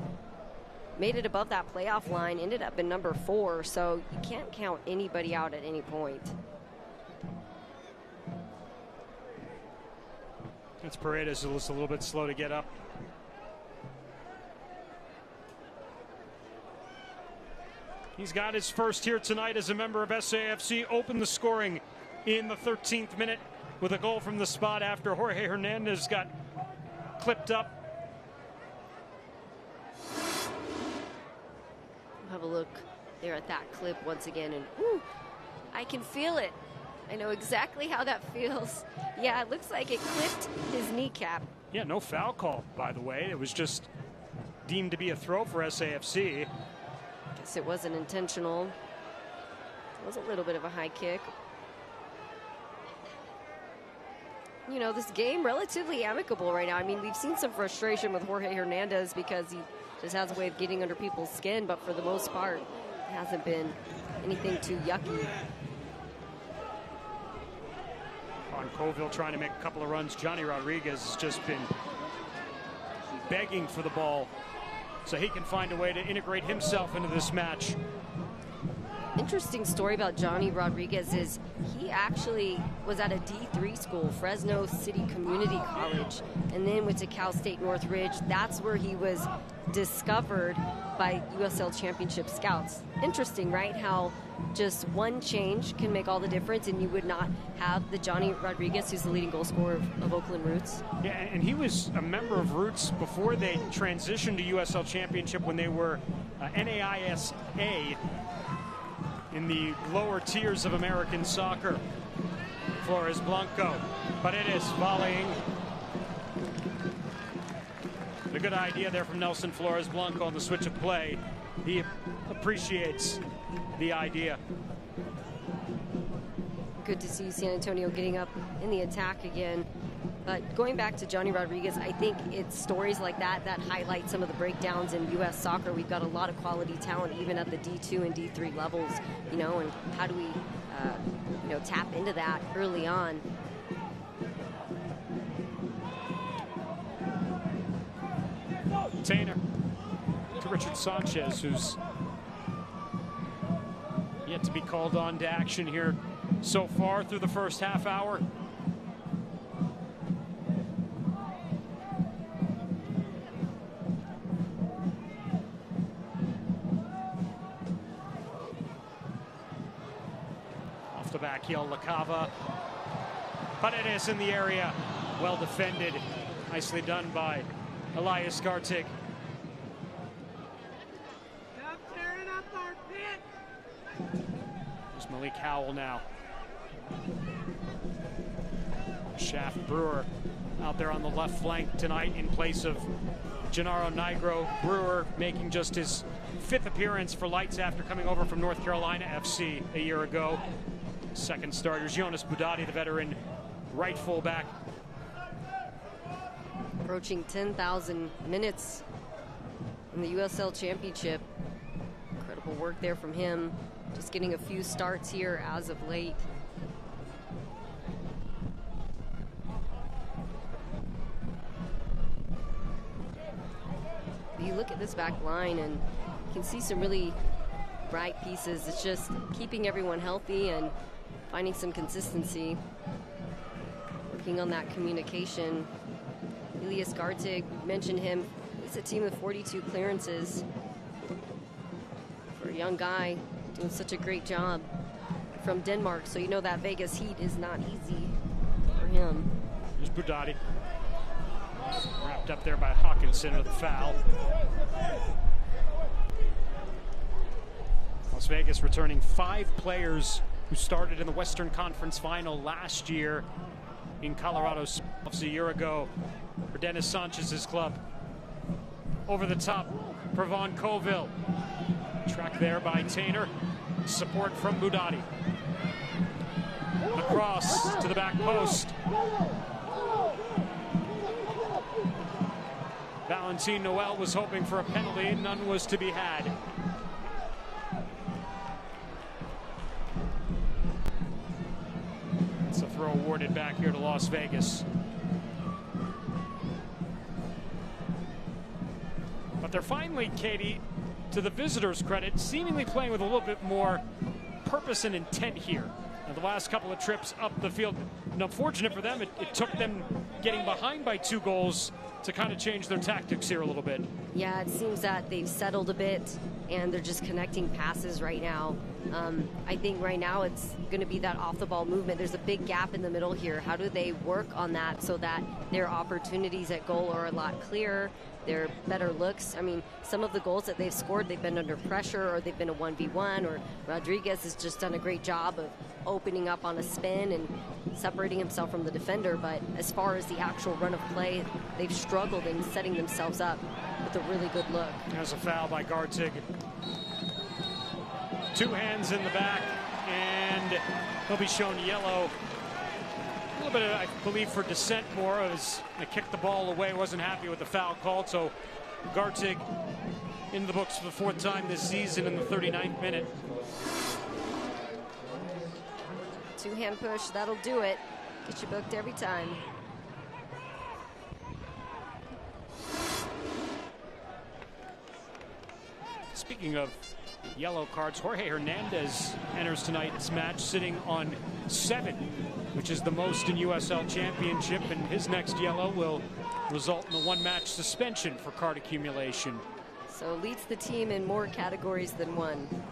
made it above that playoff line, ended up in number 4, so you can't count anybody out at any point. It's Paredes who was a little bit slow to get up. He's got his first here tonight as a member of SAFC. Opened the scoring in the 13th minute with a goal from the spot after Jorge Hernandez got clipped up. Have a look there at that clip once again, and whew, I can feel it. I know exactly how that feels. Yeah, it looks like it clipped his kneecap. Yeah, no foul call, by the way. It was just deemed to be a throw for SAFC. Guess it wasn't intentional. It was a little bit of a high kick. You know, this game relatively amicable right now. I mean, we've seen some frustration with Jorge Hernandez because he just has a way of getting under people's skin, but for the most part, it hasn't been anything too yucky. On Colville trying to make a couple of runs. Johnny Rodriguez has just been begging for the ball so he can find a way to integrate himself into this match. Interesting story about Johnny Rodriguez is he actually was at a D3 school, Fresno City Community College, and then went to Cal State Northridge. That's where he was discovered by USL Championship scouts. Interesting, right? How just one change can make all the difference, and you would not have the Johnny Rodriguez, who's the leading goal scorer of Oakland Roots. Yeah, and he was a member of Roots before they transitioned to USL Championship when they were NAISA in the lower tiers of American soccer. Flores Blanco, but it is volleying. A good idea there from Nelson Flores Blanco on the switch of play. He appreciates the idea. Good to see San Antonio getting up in the attack again. But going back to Johnny Rodriguez, I think it's stories like that that highlight some of the breakdowns in U.S. soccer. We've got a lot of quality talent even at the D2 and D3 levels, you know, and how do we, you know, tap into that early on? Tainer to Richard Sanchez, who's yet to be called on to action here so far through the first half hour. Off the back heel, LaCava. But it is in the area. Well defended. Nicely done by Elias Gartig. There's Malik Howell now. Shaft Brewer out there on the left flank tonight in place of Gennaro Nigro. Brewer making just his 5th appearance for Lights after coming over from North Carolina FC a year ago. Second starters, Jonas Budati, the veteran right fullback. Approaching 10,000 minutes in the USL Championship. Incredible work there from him. Just getting a few starts here as of late. You look at this back line and you can see some really bright pieces. It's just keeping everyone healthy and finding some consistency. Working on that communication. Elias Gartig, mentioned him. He's a team of 42 clearances. For a young guy, doing such a great job from Denmark. So you know that Vegas heat is not easy for him. There's Budati. Wrapped up there by Hawkinson with a foul. Las Vegas returning 5 players who started in the Western Conference Final last year in Colorado a year ago for Dennis Sanchez's club. Over the top for Von Colville. Track there by Tainer. Support from Budati. Across to the back post. Valentin Noel was hoping for a penalty. None was to be had. It's a throw awarded back here to Las Vegas. But they're finally, Katie, to the visitors' credit, seemingly playing with a little bit more purpose and intent here. Now, the last couple of trips up the field, and unfortunate for them, it took them getting behind by 2 goals to kind of change their tactics here a little bit. Yeah, it seems that they've settled a bit and they're just connecting passes right now. I think right now it's going to be that off-the-ball movement. There's a big gap in the middle here. How do they work on that so that their opportunities at goal are a lot clearer? They're better looks. I mean, some of the goals that they've scored, they've been under pressure, or they've been a 1v1, or Rodriguez has just done a great job of opening up on a spin and separating himself from the defender. But as far as the actual run of play, they've struggled in setting themselves up with a really good look. There's a foul by Gartig. 2 hands in the back, and he'll be shown yellow. A little bit of, I believe, for dissent more, as they kicked the ball away, wasn't happy with the foul called. So Gartig in the books for the 4th time this season in the 39th minute. 2-hand push, that'll do it. Get you booked every time. Speaking of yellow cards, Jorge Hernandez enters tonight's match sitting on 7, which is the most in USL Championship, and his next yellow will result in a 1-match suspension for card accumulation. So leads the team in more categories than 1.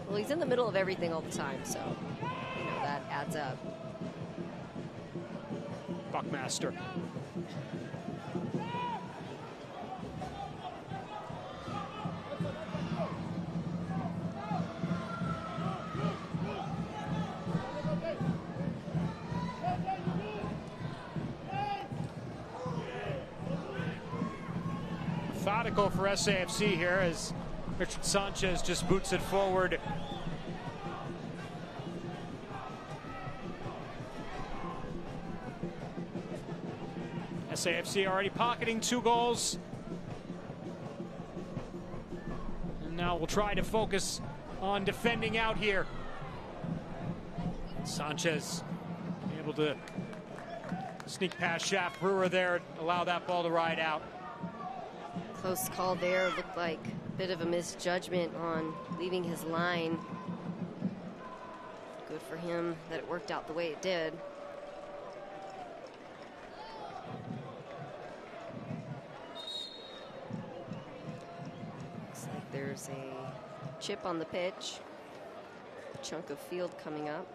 Well, he's in the middle of everything all the time, so you know that adds up. Buckmaster. Methodical for SAFC here as Richard Sanchez just boots it forward. SAFC already pocketing 2 goals. And now we'll try to focus on defending out here. Sanchez able to sneak past Shaft Brewer there, allow that ball to ride out. Close call there. Looked like a bit of a misjudgment on leaving his line. Good for him that it worked out the way it did. Looks like there's a chip on the pitch. A chunk of field coming up.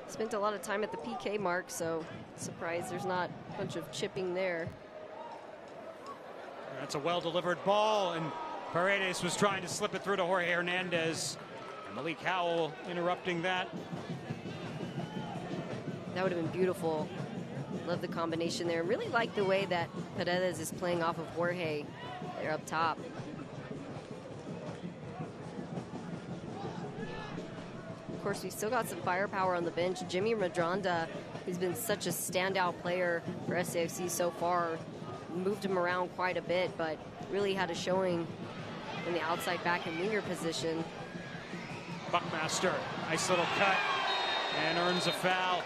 Spent a lot of time at the PK mark, so surprised there's not a bunch of chipping there. That's a well-delivered ball, and Paredes was trying to slip it through to Jorge Hernandez. Malik Howell interrupting that. That would have been beautiful. Love the combination there. Really like the way that Paredes is playing off of Jorge there up top. Of course, we've still got some firepower on the bench. Jimmy Madronda, who's been such a standout player for SAFC so far, moved him around quite a bit, but really had a showing in the outside back and winger position. Buckmaster, nice little cut, and earns a foul.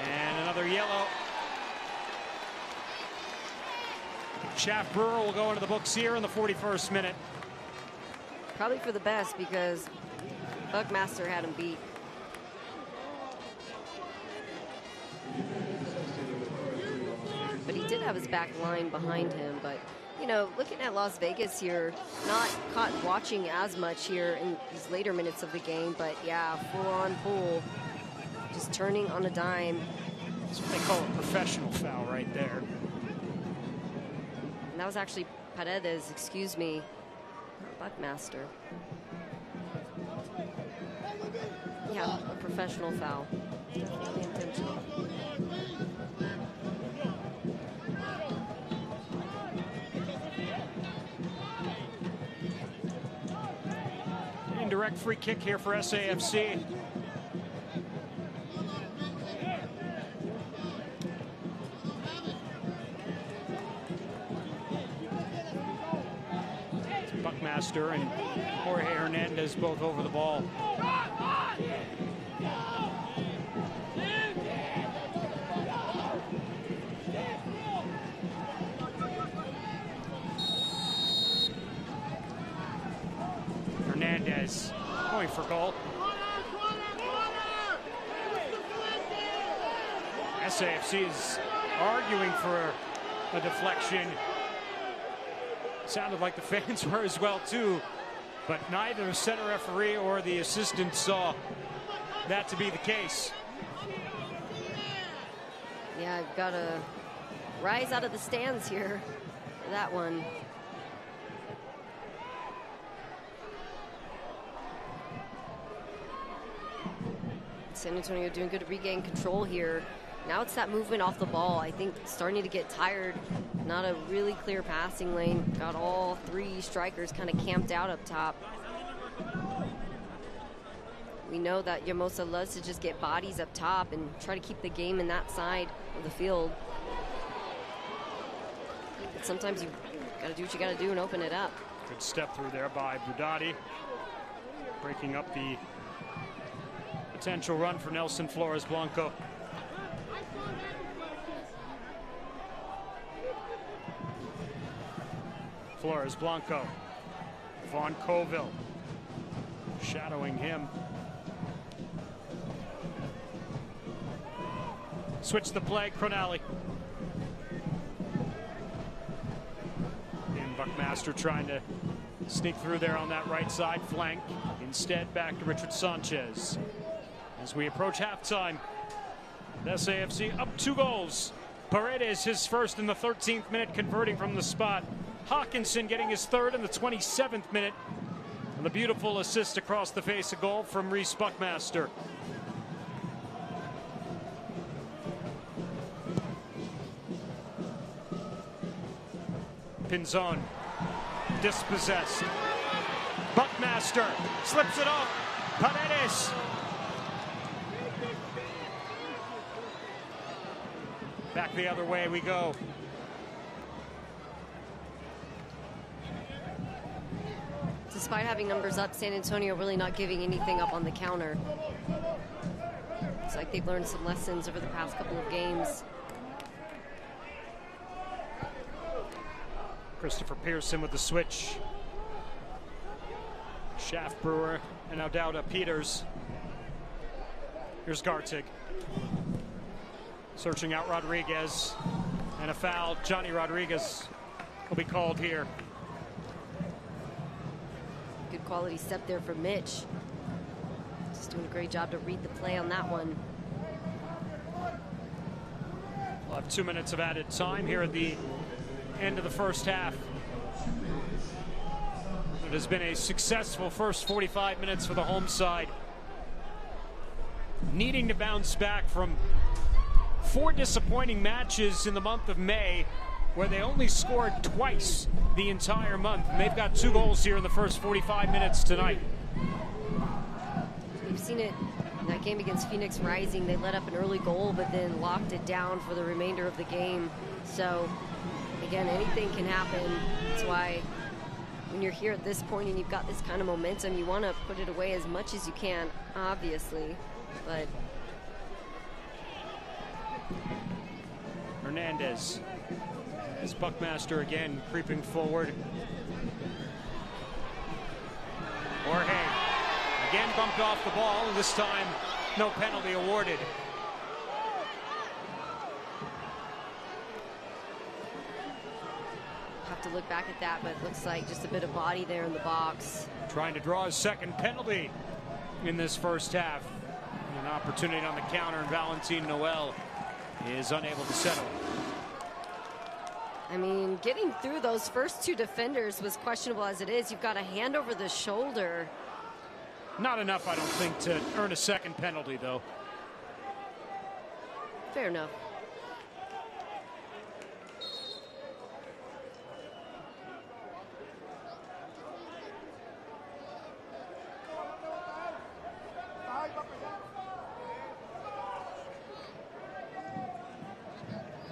And another yellow. Shaft Brewer will go into the books here in the 41st minute. Probably for the best, because Buckmaster had him beat. But he did have his back line behind him. But, you know, looking at Las Vegas here, not caught watching as much here in these later minutes of the game. But, yeah, full-on pull. Just turning on a dime. That's what they call a professional foul right there. And that was actually Paredes, excuse me, Buckmaster. Yeah, a professional foul. Definitely intentional. Indirect free kick here for SAFC. Buckmaster and Jorge Hernandez both over the ball. for goal. SAFC is arguing for a deflection. Sounded like the fans were as well too, but neither the center referee or the assistant saw that to be the case. Yeah, I've got to rise out of the stands here for that one. San Antonio doing good to regain control here. Now it's that movement off the ball. I think starting to get tired. Not a really clear passing lane. Got all three strikers kind of camped out up top. We know that Yamosa loves to just get bodies up top and try to keep the game in that side of the field. But sometimes you got to do what you got to do and open it up. Good step through there by Budati, breaking up the potential run for Nelson Flores Blanco. Flores Blanco, Von Coville shadowing him. Switch the play, Cronali. And Buckmaster trying to sneak through there on that right side flank. Instead, back to Richard Sanchez. As we approach halftime, SAFC up 2 goals. Paredes, his first in the 13th minute, converting from the spot. Hawkinson getting his third in the 27th minute. And the beautiful assist across the face of goal from Reese Buckmaster. Pinzon, dispossessed. Buckmaster slips it off. Paredes. Back the other way we go. Despite having numbers up, San Antonio really not giving anything up on the counter. It's like they've learned some lessons over the past couple of games. Christopher Pearson with the switch. Shaft Brewer and now Dowda Peters. Here's Gartig. Searching out Rodriguez. And a foul. Johnny Rodriguez will be called here. Good quality step there for Mitch. Just doing a great job to read the play on that one. We'll have 2 minutes of added time here at the end of the first half. It has been a successful first 45 minutes for the home side. Needing to bounce back from 4 disappointing matches in the month of May, where they only scored twice the entire month. And they've got 2 goals here in the first 45 minutes tonight. We've seen it in that game against Phoenix Rising. They let up an early goal, but then locked it down for the remainder of the game. So, again, anything can happen. That's why when you're here at this point and you've got this kind of momentum, you want to put it away as much as you can, obviously. But Hernandez, as Buckmaster again creeping forward. Jorge again bumped off the ball, and this time no penalty awarded. have to look back at that, but it looks like just a bit of body there in the box. Trying to draw his second penalty in this first half. An opportunity on the counter, and Valentin Noel is unable to settle. I mean, getting through those first 2 defenders was questionable as it is. You've got a hand over the shoulder. Not enough, I don't think, to earn a second penalty, though. Fair enough.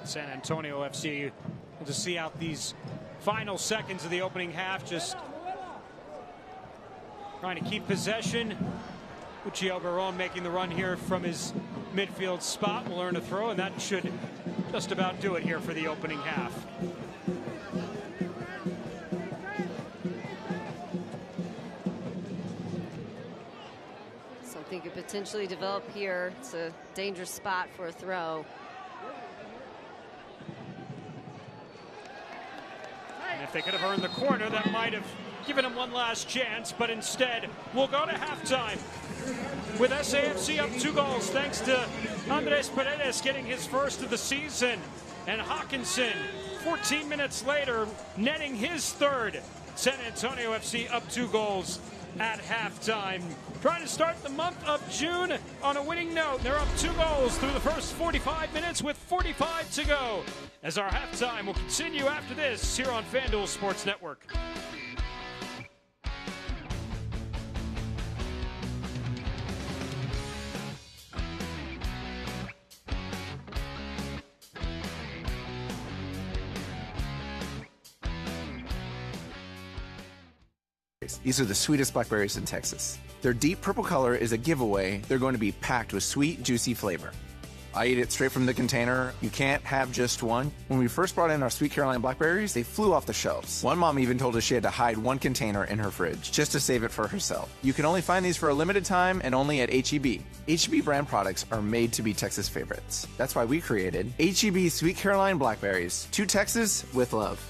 San Antonio FC to see out these final seconds of the opening half, just trying to keep possession. Uchiel Garon making the run here from his midfield spot will earn a throw, and that should just about do it here for the opening half. potentially develop here. It's a dangerous spot for a throw. And if they could have earned the corner, that might have given them one last chance, but instead we'll go to halftime with SAFC up 2 goals thanks to Andres Paredes getting his first of the season, and Hawkinson 14 minutes later netting his third. San Antonio FC up 2 goals at halftime. Trying to start the month of June on a winning note. They're up 2 goals through the first 45 minutes with 45 to go. As our halftime will continue after this here on FanDuel Sports Network. These are the sweetest blackberries in Texas. Their deep purple color is a giveaway. They're going to be packed with sweet, juicy flavor. I eat it straight from the container. You can't have just one. When we first brought in our Sweet Carolina blackberries, they flew off the shelves. One mom even told us she had to hide one container in her fridge just to save it for herself. You can only find these for a limited time and only at H-E-B. H-E-B brand products are made to be Texas favorites. That's why we created H-E-B Sweet Carolina blackberries. To Texas with love.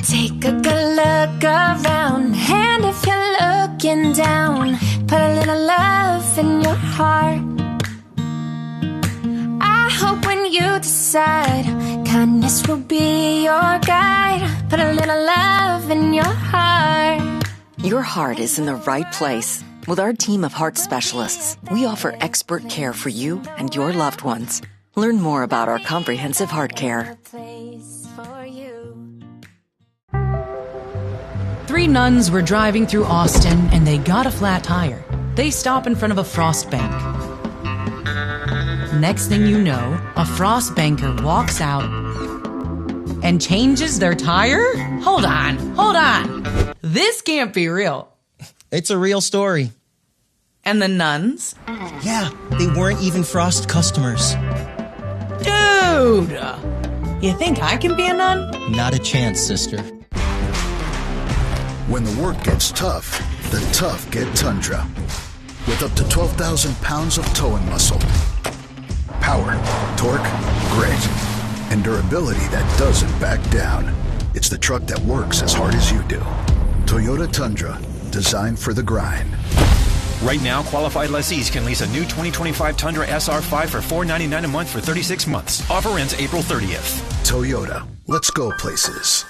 Take a good look around, and if you're looking down, put a little love in your heart. I hope when you decide, kindness will be your guide. Put a little love in your heart. Your heart is in the right place. With our team of heart specialists, we offer expert care for you and your loved ones. Learn more about our comprehensive heart care. 3 nuns were driving through Austin and they got a flat tire. They stop in front of a frost bank. Next thing you know, a frost banker walks out and changes their tire? Hold on. This can't be real. It's a real story. And the nuns? Yeah, they weren't even Frost customers. Dude! You think I can be a nun? Not a chance, sister. When the work gets tough, the tough get Tundra. With up to 12,000 pounds of towing muscle. Power, torque, grit, and durability that doesn't back down. It's the truck that works as hard as you do. Toyota Tundra, designed for the grind. Right now, qualified lessees can lease a new 2025 Tundra SR5 for $499 a month for 36 months. Offer ends April 30th. Toyota, let's go places.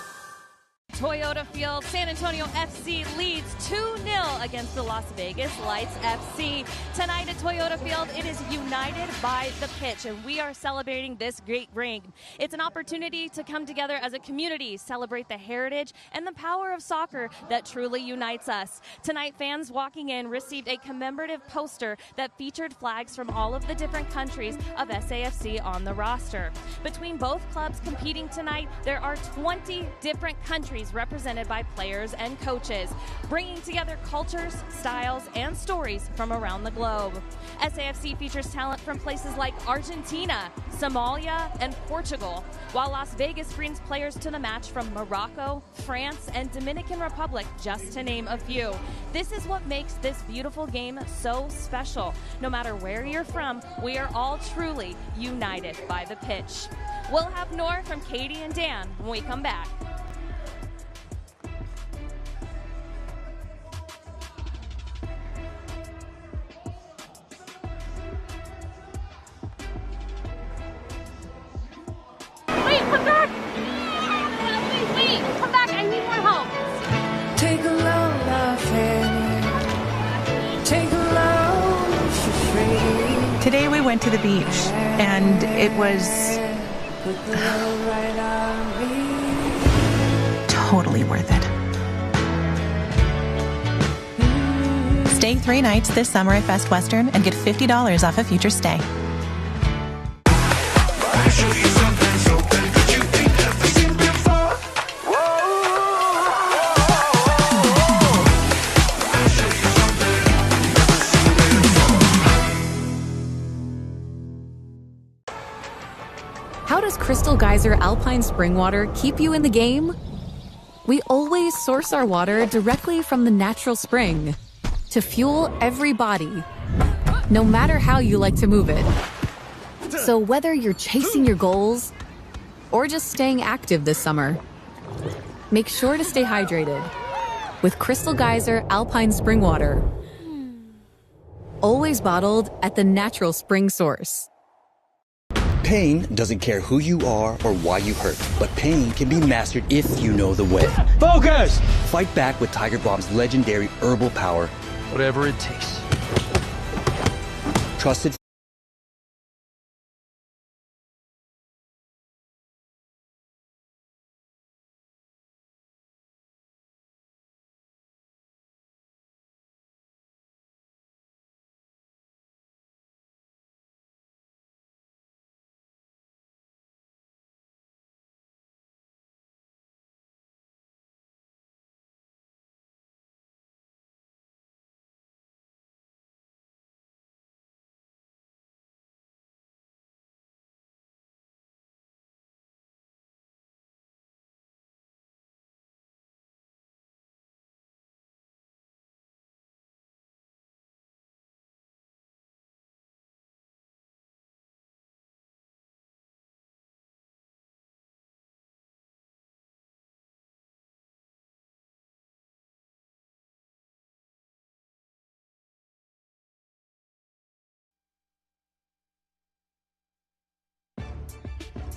Toyota Field, San Antonio FC leads 2-0 against the Las Vegas Lights FC. Tonight at Toyota Field, it is united by the pitch, and we are celebrating this great ring. It's an opportunity to come together as a community, celebrate the heritage and the power of soccer that truly unites us. Tonight, fans walking in received a commemorative poster that featured flags from all of the different countries of SAFC on the roster. Between both clubs competing tonight, there are 20 different countries represented by players and coaches, bringing together cultures, styles, and stories from around the globe. SAFC features talent from places like Argentina, Somalia, and Portugal, while Las Vegas brings players to the match from Morocco, France, and Dominican Republic, just to name a few. This is what makes this beautiful game so special. No matter where you're from, we are all truly united by the pitch. We'll have more from Katie and Dan when we come back. Come back! Wait, come back, I need more help. Take a load off it. Take a load for free. Today we went to the beach, and it was totally worth it. Stay 3 nights this summer at Best Western and get $50 off a future stay. How does Crystal Geyser Alpine Spring Water keep you in the game? We always source our water directly from the natural spring to fuel every body, no matter how you like to move it. So whether you're chasing your goals or just staying active this summer, make sure to stay hydrated with Crystal Geyser Alpine Spring Water. Always bottled at the natural spring source. Pain doesn't care who you are or why you hurt, but pain can be mastered if you know the way. Focus! Fight back with Tiger Balm's legendary herbal power. Whatever it takes. Trusted.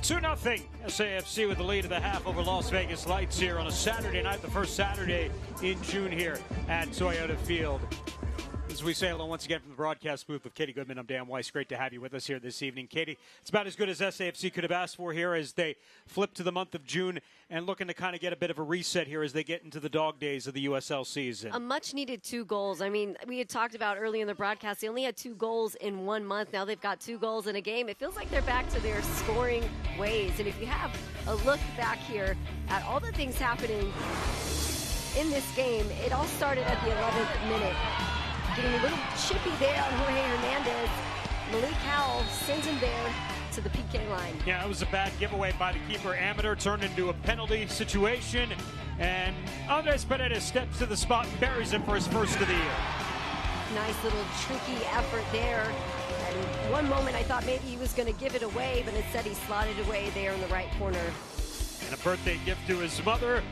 Two 2-0 SAFC with the lead of the half over Las Vegas Lights here on a Saturday night, the first Saturday in June here at Toyota Field. As we say hello once again from the broadcast booth with Katie Goodman, I'm Dan Weiss. Great to have you with us here this evening. Katie, it's about as good as SAFC could have asked for here as they flip to the month of June and looking to kind of get a bit of a reset here as they get into the dog days of the USL season. A much-needed 2 goals. I mean, we had talked about early in the broadcast, they only had 2 goals in 1 month. Now they've got 2 goals in a game. It feels like they're back to their scoring ways. And if you have a look back here at all the things happening in this game, it all started at the 11th minute. Getting a little chippy there on Jorge Hernandez. Malik Howell sends him there to the PK line. Yeah, it was a bad giveaway by the keeper. Amateur turned into a penalty situation. And Andres Paredes steps to the spot and buries him for his first of the year. Nice little tricky effort there. And one moment I thought maybe he was going to give it away, but instead he slotted away there in the right corner. And a birthday gift to his mother.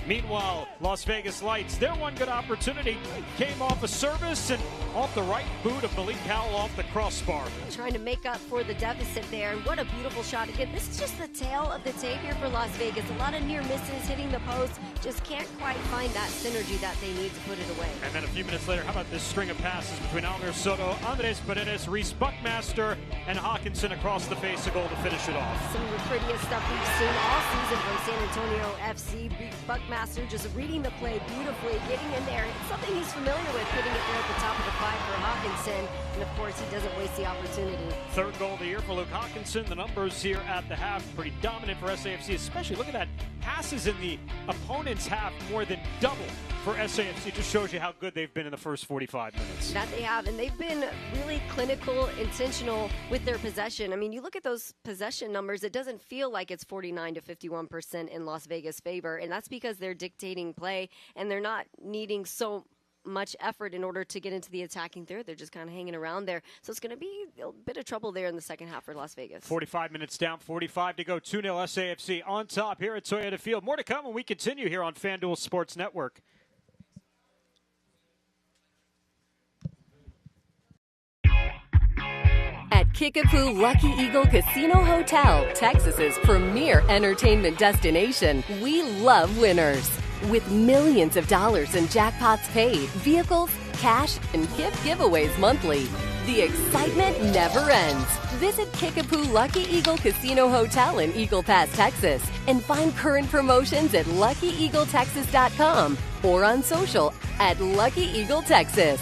Meanwhile, Las Vegas Lights, their one good opportunity came off a service and off the right boot of Malik Howell off the crossbar. Trying to make up for the deficit there, and what a beautiful shot. Again, this is just the tail of the tape here for Las Vegas. A lot of near misses, hitting the post, just can't quite find that synergy that they need to put it away. And then a few minutes later, how about this string of passes between Almer Soto, Andres Paredes, Reese Buckmaster, and Hawkinson across the face, a goal to finish it off. Some of the prettiest stuff we've seen all season from San Antonio FC. Buckmaster just reading the play beautifully, getting in there. It's something he's familiar with, putting it there at the top of the 5 for Hawkinson. And of course, he doesn't waste the opportunity. 3rd goal of the year for Luke Hawkinson. The numbers here at the half, pretty dominant for SAFC, especially look at that. Passes in the opponent's half more than double for SAFC. Just shows you how good they've been in the first 45 minutes. That they have, and they've been really clinical, intentional with their possession. I mean, you look at those possession numbers, it doesn't feel like it's 49 to 51% in Las Vegas' favor, and that's because they're dictating play, and they're not needing so much effort in order to get into the attacking third. They're just kind of hanging around there. So it's going to be a bit of trouble there in the second half for Las Vegas. 45 minutes down, 45 to go. 2-0 SAFC on top here at Toyota Field. More to come when we continue here on FanDuel Sports Network. At Kickapoo Lucky Eagle Casino Hotel, Texas's premier entertainment destination, we love winners. With millions of dollars in jackpots paid, vehicles, cash, and gift giveaways monthly, the excitement never ends. Visit Kickapoo Lucky Eagle Casino Hotel in Eagle Pass, Texas, and find current promotions at LuckyEagleTexas.com or on social at Lucky Eagle Texas.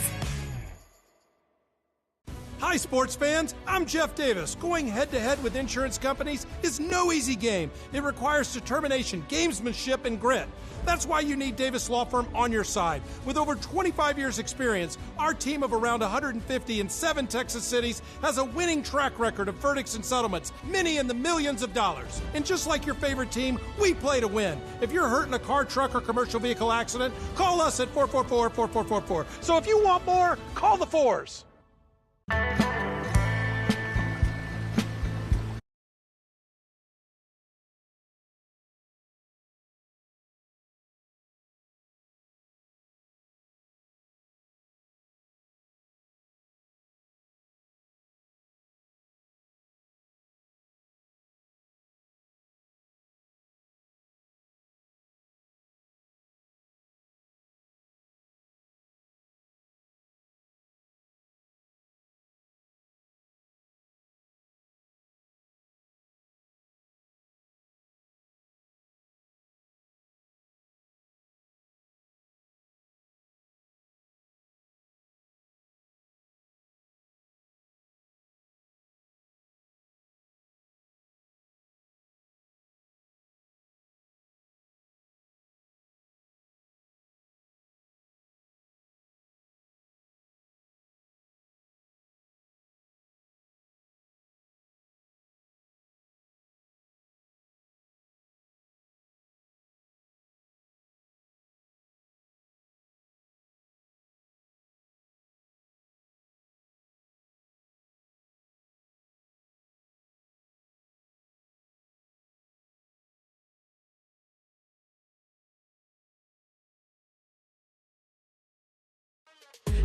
Hi, sports fans. I'm Jeff Davis. Going head-to-head with insurance companies is no easy game. It requires determination, gamesmanship, and grit. That's why you need Davis Law Firm on your side. With over 25 years' experience, our team of around 150 in 7 Texas cities has a winning track record of verdicts and settlements, many in the millions of dollars. And just like your favorite team, we play to win. If you're hurt in a car, truck, or commercial vehicle accident, call us at 444-4444. So if you want more, call the 4s.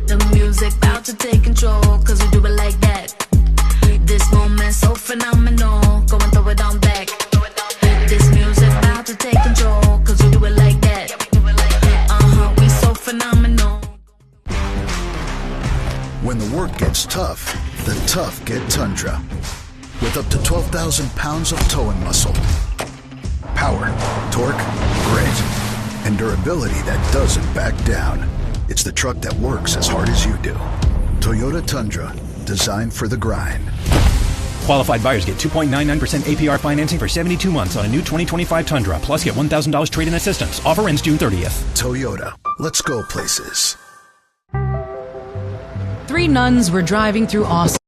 The music about to take control, cause we do it like that. This moment so phenomenal, go and throw it on back. This music about to take control, cause we do it like that. We so phenomenal. When the work gets tough, the tough get Tundra. With up to 12,000 pounds of towing muscle. Power, torque, grit, and durability that doesn't back down. It's the truck that works as hard as you do. Toyota Tundra, designed for the grind. Qualified buyers get 2.99% APR financing for 72 months on a new 2025 Tundra. Plus, get $1,000 trade-in assistance. Offer ends June 30th. Toyota, let's go places. 3 nuns were driving through Austin.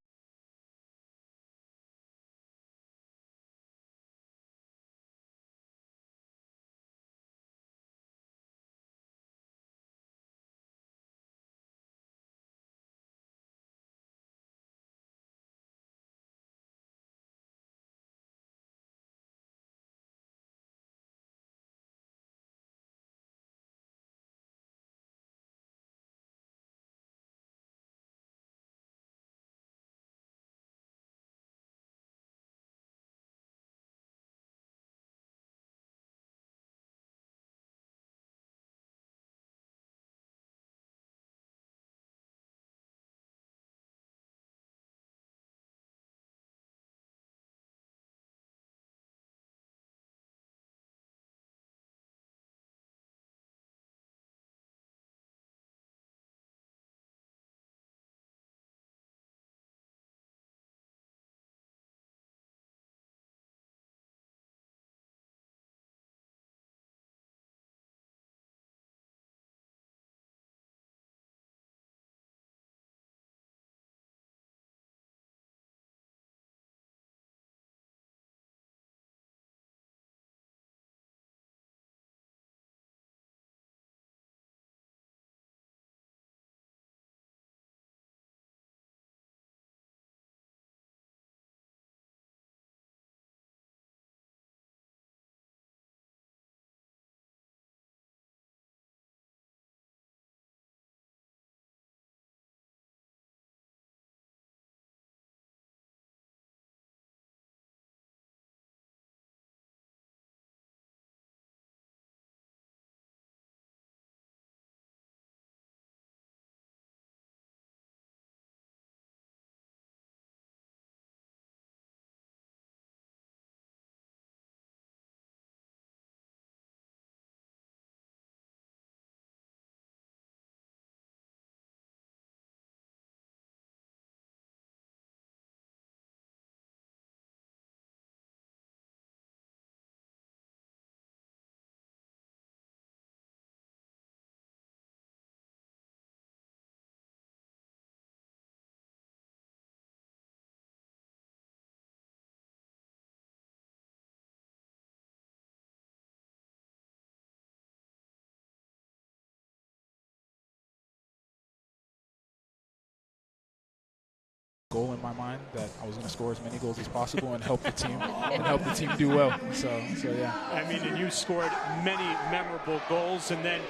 goal in my mind that I was going to score as many goals as possible and help the team do well. So yeah. I mean, and you scored many memorable goals, and then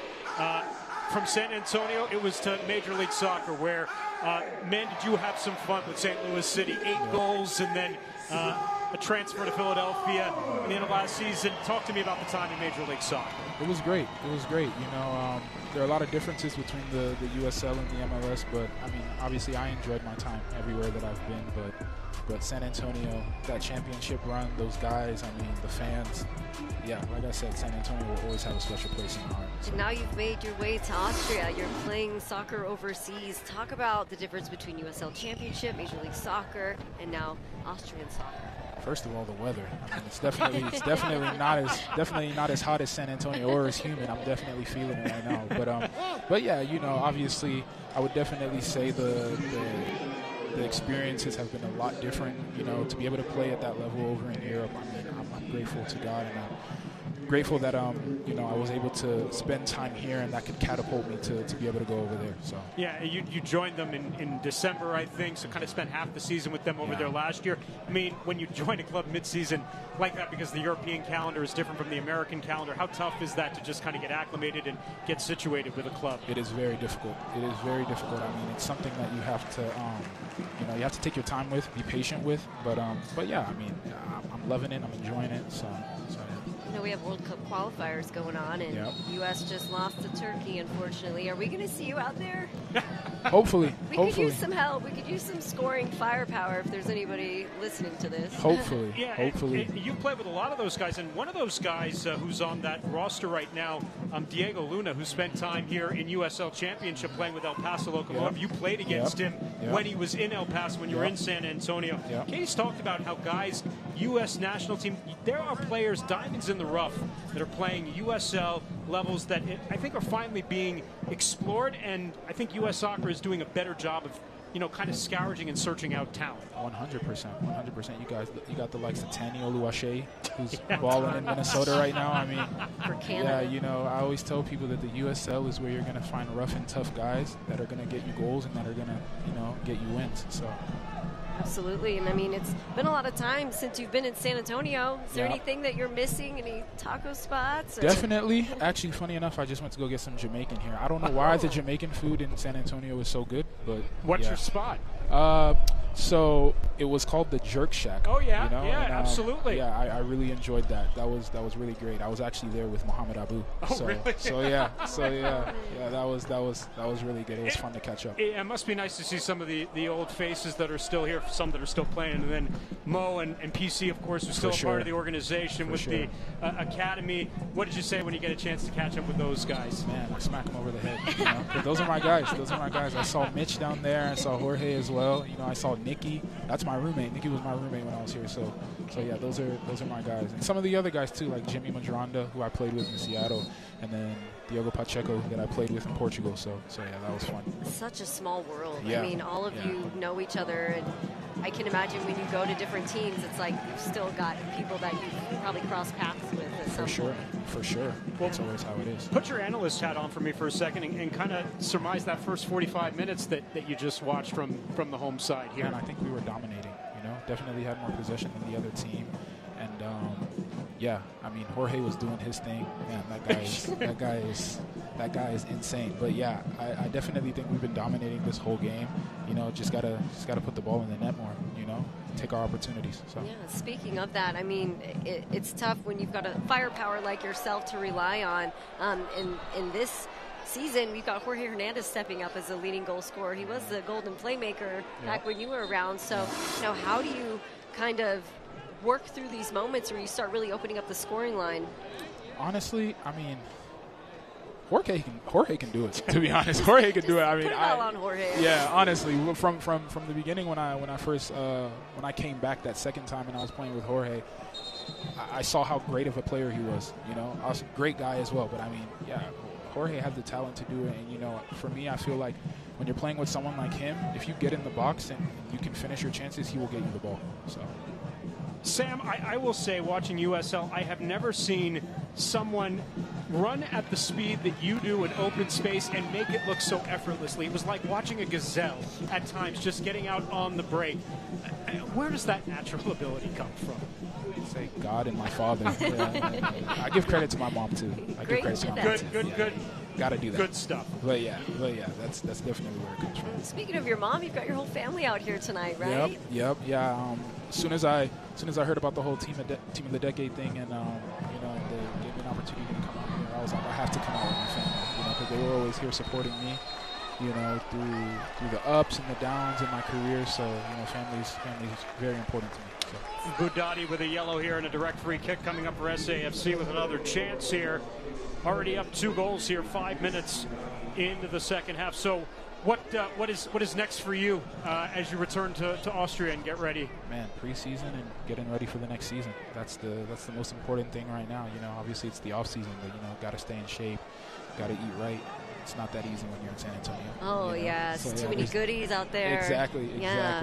from San Antonio, it was to Major League Soccer, where, man, did you have some fun with St. Louis City? 8 goals, and then a transfer to Philadelphia at the end of last season. Talk to me about the time in Major League Soccer. It was great. It was great. You know, there are a lot of differences between the USL and the MLS, but I mean, obviously, I enjoyed my time everywhere that I've been. But San Antonio, that championship run, those guys, I mean, the fans. Yeah, like I said, San Antonio will always have a special place in my heart. So. And now you've made your way to Austria. You're playing soccer overseas. Talk about the difference between USL Championship, Major League Soccer, and now Austrian soccer. First of all, the weather. I mean, it's definitely not as hot as San Antonio or as humid. I'm definitely feeling it right now. But yeah, you know, obviously, I would definitely say the experiences have been a lot different. You know, to be able to play at that level over in Europe, I mean, I'm grateful to God, and I'm grateful that you know, I was able to spend time here, and that could catapult me to be able to go over there. So yeah, you joined them in December, I think, so kind of spent half the season with them over there last year. I mean, when you join a club mid-season like that, because the European calendar is different from the American calendar, how tough is that to just kind of get acclimated and get situated with a club? It is very difficult. It is very difficult. I mean, it's something that you have to, you know, you have to take your time with, be patient with. But yeah, I mean, I'm loving it. I'm enjoying it. So yeah. You know, we have World Cup qualifiers going on, and U.S. just lost to Turkey, unfortunately. Are we going to see you out there? Hopefully. We could use some help. We could use some scoring firepower if there's anybody listening to this. Hopefully. Yeah, hopefully. You play with a lot of those guys, and one of those guys who's on that roster right now, Diego Luna, who spent time here in USL Championship playing with El Paso Locomotive. Yep. You played against him when he was in El Paso, when you were in San Antonio. Yep. Katie's talked about how guys, U.S. national team, there are players, diamonds in the rough, that are playing USL levels that I think are finally being explored, and I think U.S. Soccer is doing a better job of, you know, kind of scourging and searching out talent. 100%. 100%. You got the likes of Tani Oluwaseyi, who's balling in Minnesota right now. I mean, for Canada. Yeah, you know, I always tell people that the USL is where you're going to find rough and tough guys that are going to get you goals and that are going to, you know, get you wins. So. Absolutely, and I mean, it's been a lot of time since you've been in San Antonio. Is there anything that you're missing? Any taco spots? Or? Definitely. Actually, funny enough, I just went to go get some Jamaican here. I don't know why the Jamaican food in San Antonio is so good, but what's your spot? So it was called the Jerk Shack. Oh yeah, you know? Yeah, and, absolutely. Yeah, I really enjoyed that. That was really great. I was actually there with Muhammad Abu. Oh really? So yeah, that was really good. It was fun to catch up. It must be nice to see some of the old faces that are still here, some that are still playing, and then Mo and PC, of course, who's still a part of the organization with the Academy. What did you say when you get a chance to catch up with those guys? Man, I smack them over the head. You know? Those are my guys. I saw Mitch down there. I saw Jorge as well. You know, I saw Nikki. That's my roommate. Nikki was my roommate when I was here. So yeah, those are my guys. And some of the other guys too, like Jimmy Madronda, who I played with in Seattle, and then Diogo Pacheco that I played with in Portugal. So yeah, that was fun. Such a small world. Yeah. I mean, all of you know each other, and I can imagine when you go to different teams, it's like you've still got people that you probably cross paths with at some point. For sure. Well, that's always how it is. Put your analyst hat on for me for a second and kind of surmise that first 45 minutes that you just watched from the home side here. And I think we were dominating. You know, definitely had more possession than the other team, and yeah, I mean, Jorge was doing his thing. Man, that guy is insane. But yeah, I definitely think we've been dominating this whole game. You know, just gotta put the ball in the net more. You know, take our opportunities. So. Yeah. Speaking of that, I mean, it's tough when you've got a firepower like yourself to rely on. In this season, we've got Jorge Hernandez stepping up as a leading goal scorer. He was the golden playmaker back when you were around. So, you know, how do you kind of work through these moments where you start really opening up the scoring line? Honestly, I mean, Jorge can do it. To be honest, Jorge can do it. I mean, put it all on Jorge. Yeah, honestly, from the beginning when I came back that second time and I was playing with Jorge, I saw how great of a player he was. You know, I was a great guy as well. But I mean, yeah, Jorge had the talent to do it. And you know, for me, I feel like when you're playing with someone like him, if you get in the box and you can finish your chances, he will get you the ball. So. Sam, I will say, watching USL, I have never seen someone run at the speed that you do in open space and make it look so effortlessly. It was like watching a gazelle at times, just getting out on the break. Where does that natural ability come from? I'd say God and my father. I give credit to my mom too. I give credit to my mom too. Good. Got to do that. Good stuff. But yeah, that's definitely where it comes from. Speaking of your mom, you've got your whole family out here tonight, right? Yep. Yeah. As soon as I heard about the whole team of the decade thing, and they gave me an opportunity to come out here, I was like, I have to come out with my family, because they were always here supporting me, through the ups and the downs in my career. So family's very important to me. So. Budati with a yellow here and a direct free kick coming up for SAFC with another chance here. Already up 2 goals here, 5 minutes into the second half. So what is next for you as you return to Austria and get ready? Man, preseason and getting ready for the next season. That's the most important thing right now. Obviously it's the off season, but got to stay in shape, got to eat right. It's not that easy when you're in San Antonio. Oh, yeah. So, too many goodies out there. Exactly. Yeah.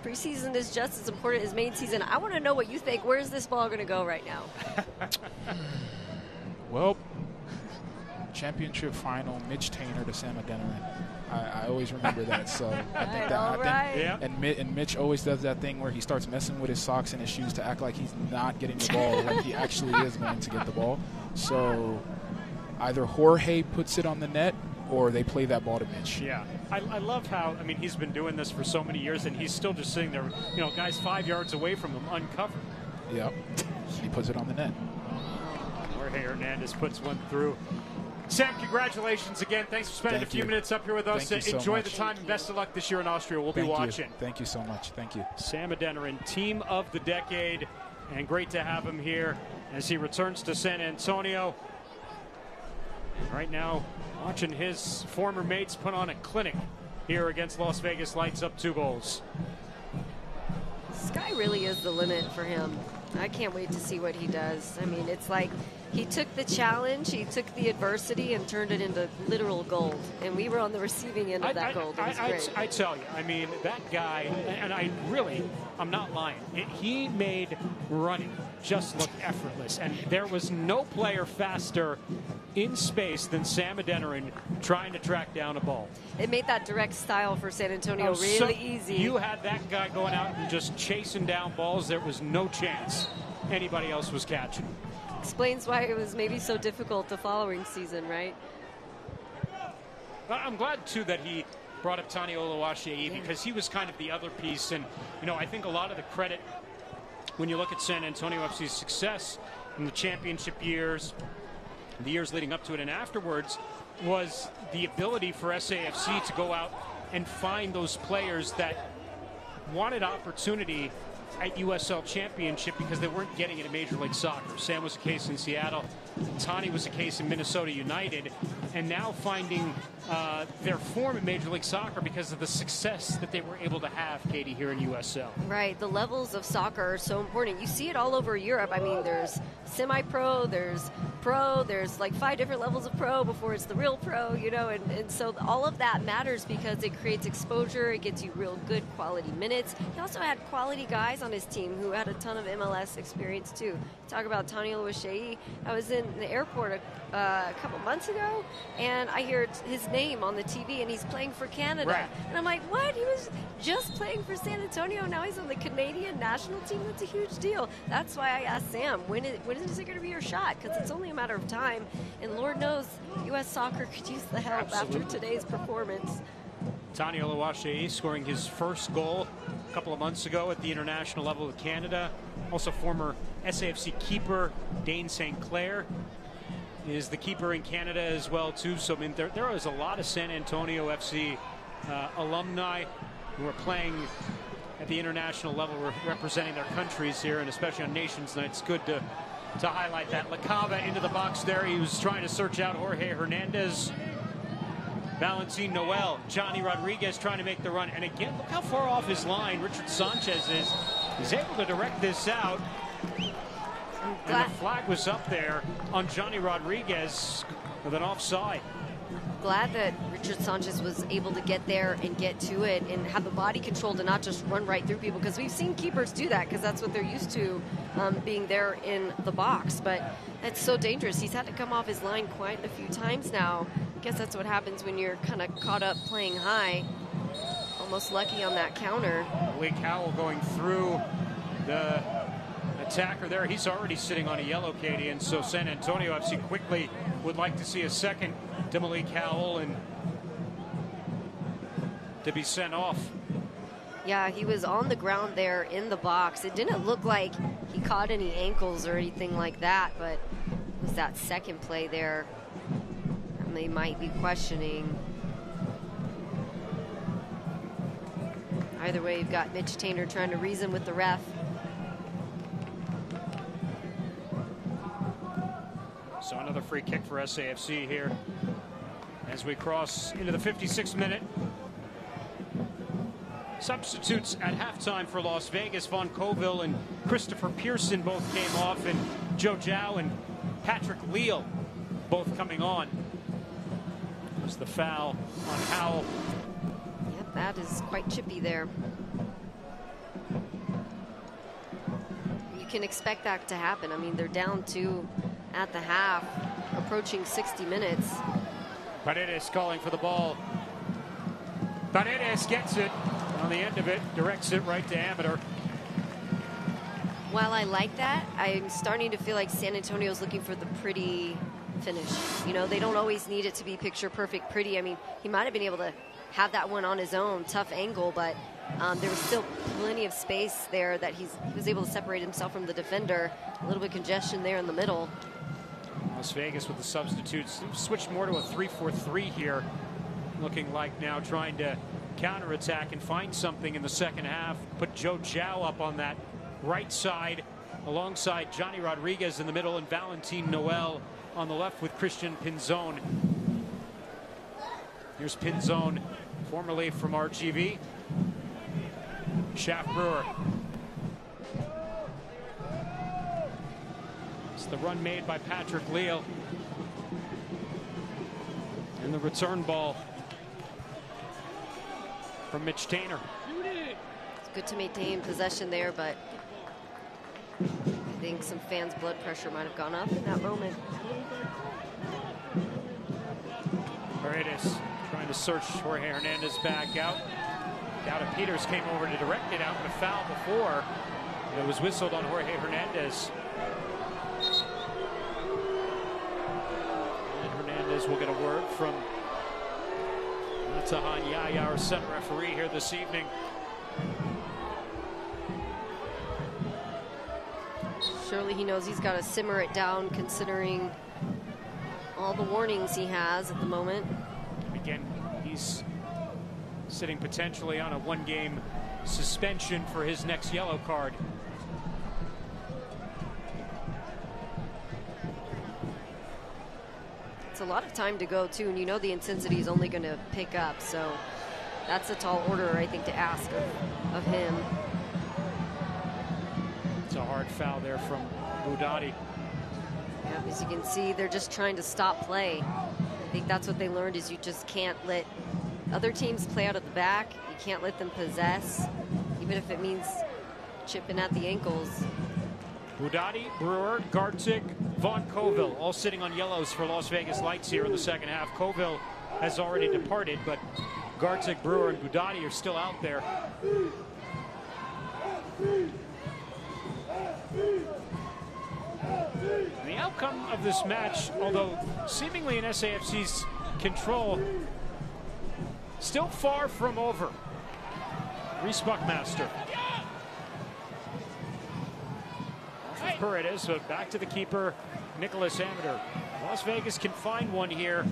Preseason is just as important as main season. I want to know what you think. Where's this ball going to go right now? Well, championship final, Mitch Tainer to Sam Adeniran. I always remember that. So I think that. And Mitch always does that thing where he starts messing with his socks and his shoes to act like he's not getting the ball when he actually is going to get the ball. So either Jorge puts it on the net or they play that ball to Mitch. Yeah. I love how, he's been doing this for so many years and he's still just sitting there, guys 5 yards away from him, uncovered. Yep. He puts it on the net. Jorge Hernandez puts one through. Sam, congratulations again. Thanks for spending a few minutes up here with us. Enjoy the time and best of luck this year in Austria. We'll be watching. Thank you so much. Thank you. Sam Adeniran, team of the decade, and great to have him here as he returns to San Antonio. Right now, watching his former mates put on a clinic here against Las Vegas Lights, up 2 goals. Sky really is the limit for him. I can't wait to see what he does. It's like he took the challenge, he took the adversity, and turned it into literal gold. And we were on the receiving end of that gold. It was great. I tell you, that guy, and I'm not lying. He made running just look effortless. And there was no player faster in space than Sam Adeniran trying to track down a ball. It made that direct style for San Antonio really easy. You had that guy going out and just chasing down balls. There was no chance anybody else was catching. Explains why it was maybe so difficult the following season, right? I'm glad, too, that he brought up Tani Oluwaseyi because he was kind of the other piece. And, I think a lot of the credit, when you look at San Antonio FC's success in the championship years, the years leading up to it and afterwards, was the ability for SAFC to go out and find those players that wanted opportunity at USL Championship because they weren't getting it in Major League Soccer. Sam was a case in Seattle. Tani was a case in Minnesota United. And now finding their form in Major League Soccer because of the success that they were able to have, Katie, here in USL. Right. The levels of soccer are so important. You see it all over Europe. There's semi-pro, there's pro, there's like 5 different levels of pro before it's the real pro, and so all of that matters because it creates exposure. It gets you real good quality minutes. He also had quality guys on his team who had a ton of MLS experience too. Talk about Tani Oluwaseyi. I was in the airport a couple months ago, and I hear his name on the TV, and he's playing for Canada. Right. And I'm like, what? He was just playing for San Antonio. Now he's on the Canadian national team. That's a huge deal. That's why I asked Sam, when is it going to be your shot? Because it's only a matter of time. And Lord knows, U.S. soccer could use the help after today's performance. Tani Oluwaseyi scoring his first goal a couple of months ago at the international level with Canada. Also former SAFC keeper Dane St. Clair is the keeper in Canada as well too. So there is a lot of San Antonio FC alumni who are playing at the international level, representing their countries here, and especially on Nations Night. It's good to highlight that. LaCava into the box there. He was trying to search out Jorge Hernandez. Valentin Noel, Johnny Rodriguez trying to make the run. And again, look how far off his line Richard Sanchez is. He's able to direct this out. And the flag was up there on Johnny Rodriguez with an offside. glad that Richard Sanchez was able to get there and get to it and have the body control to not just run right through people, because we've seen keepers do that because that's what they're used to, being there in the box. But that's so dangerous. He's had to come off his line quite a few times now. I guess that's what happens when you're kind of caught up playing high. Almost lucky on that counter. Lee Cowell going through the attacker there. He's already sitting on a yellow, Katie, and so San Antonio FC quickly would like to see a second to Malik Cowell and to be sent off. Yeah, he was on the ground there in the box. It didn't look like he caught any ankles or anything like that, but it was that second play there and they might be questioning. Either way, you've got Mitch Tainter trying to reason with the ref. So another free kick for SAFC here as we cross into the 56th minute. Substitutes at halftime for Las Vegas. Von Coville and Christopher Pearson both came off, and Joe Zhao and Patrick Leal both coming on. There's the foul on Howell. Yep, that is quite chippy there. You can expect that to happen. I mean, they're down 2 at the half, approaching 60 minutes. Paredes calling for the ball. Paredes gets it on the end of it, directs it right to Amateur. While I like that, I'm starting to feel like San Antonio's looking for the pretty finish. You know, they don't always need it to be picture perfect pretty. I mean, he might have been able to have that one on his own, tough angle, but there was still plenty of space there that he was able to separate himself from the defender. A little bit of congestion there in the middle. Las Vegas with the substitutes switched more to a 3-4-3 here, looking like now trying to counterattack and find something in the second half. Put Joe Zhao up on that right side alongside Johnny Rodriguez in the middle and Valentin Noel on the left with Christian Pinzon. Here's Pinzon, formerly from RGV. Schaff Brewer. It's the run made by Patrick Leal. And the return ball from Mitch Tainter. It's good to maintain possession there, but I think some fans' blood pressure might have gone up in that moment. Paredes trying to search Jorge Hernandez back out. Dowda Peters came over to direct it out with a foul before. It was whistled on Jorge Hernandez. And Hernandez will get a word from Tahan Yahya, our center referee here this evening. Surely he knows he's got to simmer it down considering all the warnings he has at the moment. Again, he's sitting potentially on a 1-game suspension for his next yellow card. It's a lot of time to go too, and you know the intensity is only going to pick up, so that's a tall order, I think, to ask of him. It's a hard foul there from Budati. Yeah, as you can see, they're just trying to stop play. I think that's what they learned, is you just can't let other teams play out at the back. You can't let them possess, even if it means chipping at the ankles. Budati, Brewer, Gartig, Von Coville, all sitting on yellows for Las Vegas Lights here in the second half. Coville has already departed, but Gartig, Brewer, and Budati are still out there. And the outcome of this match, although seemingly in SAFC's control, still far from over. Reese Buckmaster. Off of Paredes, but back to the keeper, Nicholas Amateur. Las Vegas can find one here.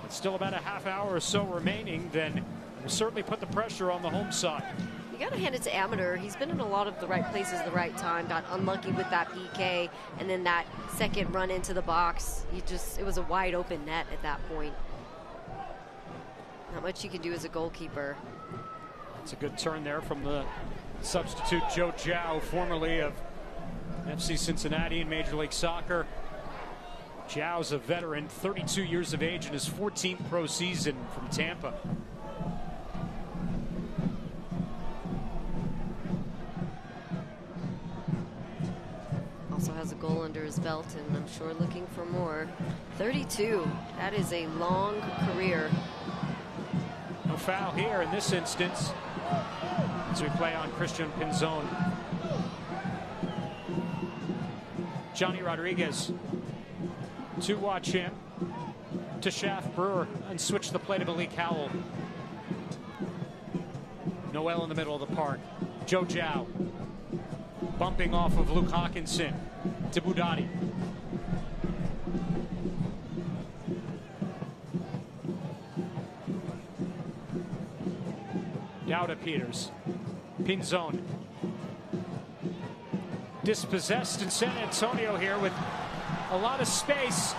It's still about a half hour or so remaining, then we'll certainly put the pressure on the home side. You got to hand it to Amateur. He's been in a lot of the right places at the right time. Got unlucky with that PK, and then that second run into the box. It was a wide open net at that point. Not much you can do as a goalkeeper. It's a good turn there from the substitute Joe Zhao, formerly of FC Cincinnati in Major League Soccer. Zhao's a veteran, 32 years of age in his 14th pro season from Tampa. Also has a goal under his belt, and I'm sure looking for more. 32, that is a long career. No foul here in this instance as we play on Christian Pinzon. Johnny Rodriguez to watch him, to Schaff Brewer, and switch the play to Malik Howell. Noel in the middle of the park. Joe Zhao bumping off of Luke Hawkinson to Budati. Dowda Peters. Pinzon. Dispossessed in San Antonio here with a lot of space.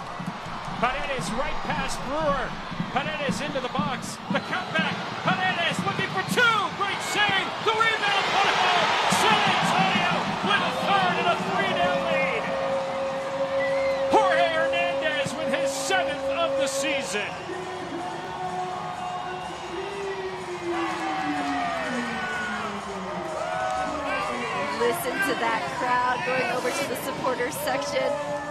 Paredes right past Brewer. Paredes into the box. The cutback. Paredes looking for two. Great save. The rebound. Put it home. San Antonio with a third and a 3-0 lead. Jorge Hernandez with his 7th of the season. Listen to that crowd going over to the supporters section.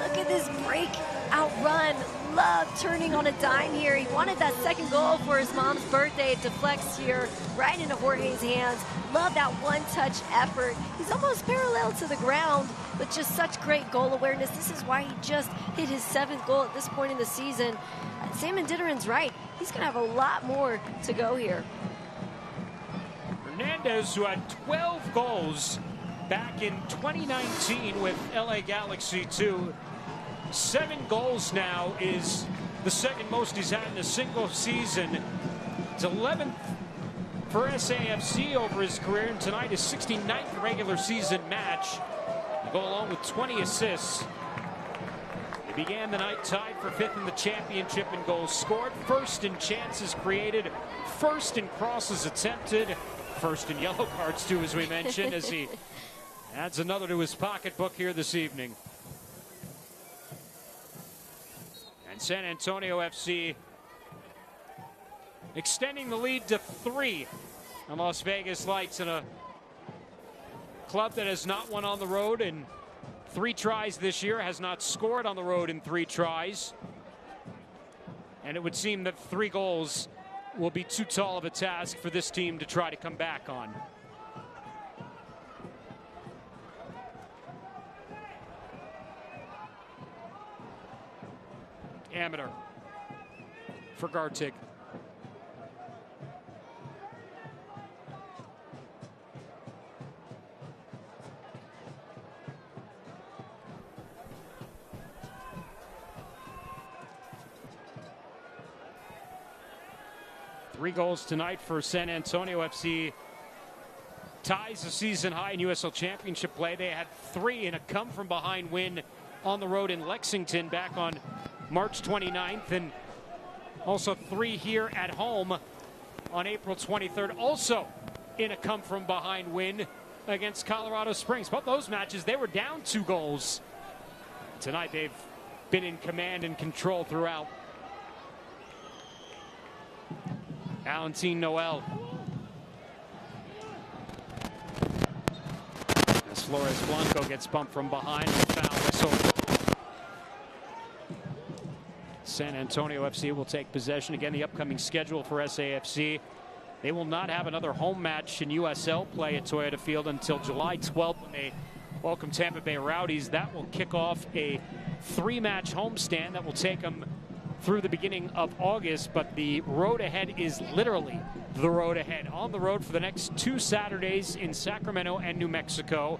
Look at this breakout run. Love turning on a dime here. He wanted that second goal for his mom's birthday. It deflects here right into Jorge's hands. Love that one-touch effort. He's almost parallel to the ground, but just such great goal awareness. This is why he just hit his 7th goal at this point in the season. Sam Nditteran's right. He's going to have a lot more to go here. Hernandez, who had 12 goals back in 2019 with LA Galaxy 2. 7 goals now is the second most he's had in a single season. It's 11th for SAFC over his career, and tonight his 69th regular season match. Go along with 20 assists. He began the night tied for 5th in the championship in goals scored, 1st in chances created, 1st in crosses attempted, 1st in yellow cards too, as we mentioned, as he adds another to his pocketbook here this evening. And San Antonio FC extending the lead to 3 on Las Vegas Lights, in a club that has not won on the road in 3 tries this year, has not scored on the road in 3 tries. And it would seem that 3 goals will be too tall of a task for this team to try to come back on. Amateur for Gartig. Three goals tonight for San Antonio FC. Ties a season high in USL Championship play. They had 3 in a come-from-behind win on the road in Lexington back on March 29th, and also 3 here at home on April 23rd, also in a come-from-behind win against Colorado Springs. Both those matches, they were down 2 goals. Tonight, they've been in command and control throughout. Valentin Noel. As Flores Blanco gets bumped from behind, foul whistle. San Antonio FC will take possession. Again, the upcoming schedule for SAFC. They will not have another home match in USL play at Toyota Field until July 12th when they welcome Tampa Bay Rowdies. That will kick off a 3-match homestand that will take them through the beginning of August, but the road ahead is literally the road ahead. On the road for the next 2 Saturdays in Sacramento and New Mexico.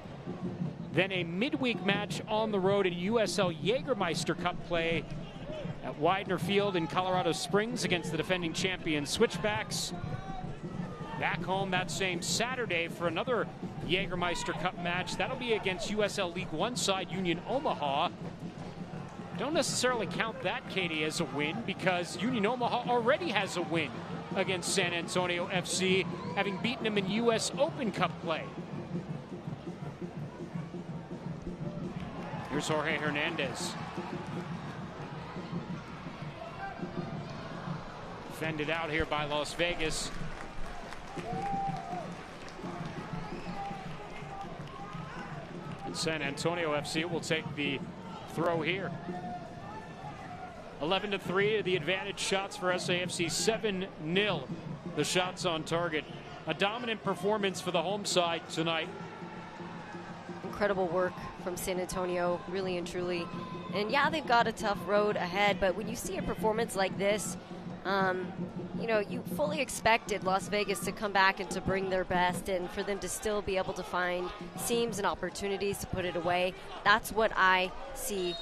Then a midweek match on the road in USL Jägermeister Cup play at Widener Field in Colorado Springs against the defending champion Switchbacks. Back home that same Saturday for another Jägermeister Cup match. That'll be against USL League One side Union Omaha. Don't necessarily count that, Katie, as a win, because Union Omaha already has a win against San Antonio FC, having beaten them in US Open Cup play. Here's Jorge Hernandez. Defended out here by Las Vegas. And San Antonio FC will take the throw here. 11-3, the advantage shots for SAFC, 7-0 the shots on target. A dominant performance for the home side tonight. Incredible work from San Antonio, really and truly. And yeah, they've got a tough road ahead, but when you see a performance like this, you know, you fully expected Las Vegas to come back and to bring their best, and for them to still be able to find seams and opportunities to put it away. That's what I see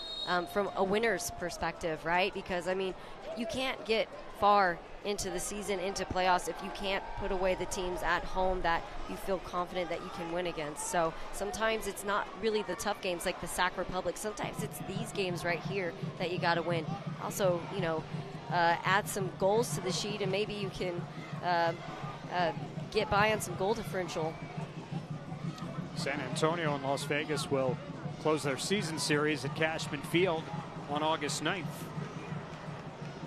from a winner's perspective, right? Because, I mean, you can't get far into the season, into playoffs, if you can't put away the teams at home that you feel confident that you can win against. So sometimes it's not really the tough games like the Sac Republic. Sometimes it's these games right here that you got to win. Also, you know, add some goals to the sheet, and maybe you can get by on some goal differential. San Antonio and Las Vegas will close their season series at Cashman Field on August 9th.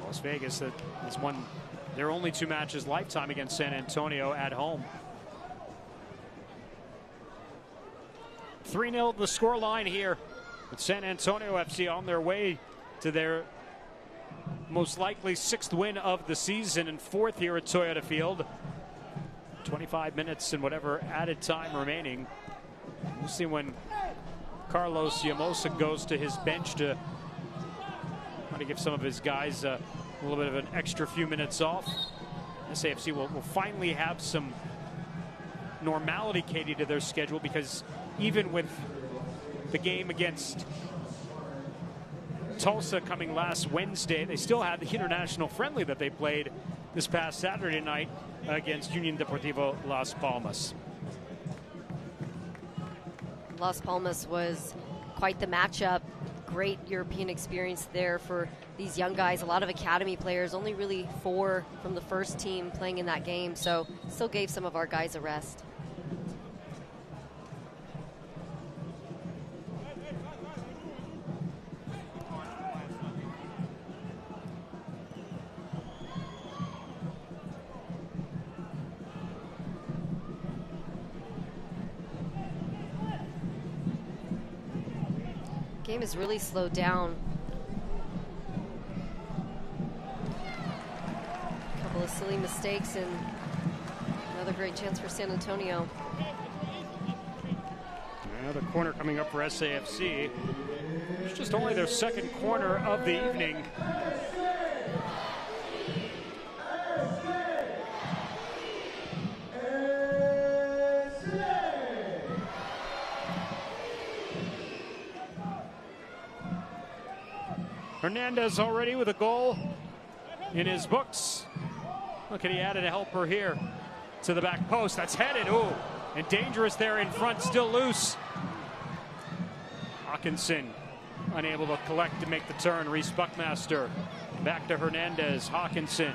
Las Vegas has won their only 2 matches lifetime against San Antonio at home. 3-0 the score line here, with San Antonio FC on their way to their most likely 6th win of the season and 4th here at Toyota Field. 25 minutes and whatever added time remaining. We'll see when Carlos Llamosa goes to his bench to try to give some of his guys a little bit of an extra few minutes off. SAFC will finally have some normality, Katie, to their schedule, because even with the game against Tulsa coming last Wednesday, they still had the international friendly that they played this past Saturday night against Union Deportivo Las Palmas. Las Palmas was quite the matchup. Great European experience there for these young guys. A lot of academy players, only really 4 from the first team playing in that game, so still gave some of our guys a rest. Game has really slowed down. A couple of silly mistakes and another great chance for San Antonio. Another corner coming up for SAFC. It's just only their 2nd corner of the evening. Hernandez already with a goal in his books. Look, and he added a helper here to the back post. That's headed, ooh, and dangerous there in front, still loose. Hawkinson unable to collect to make the turn. Reese Buckmaster back to Hernandez. Hawkinson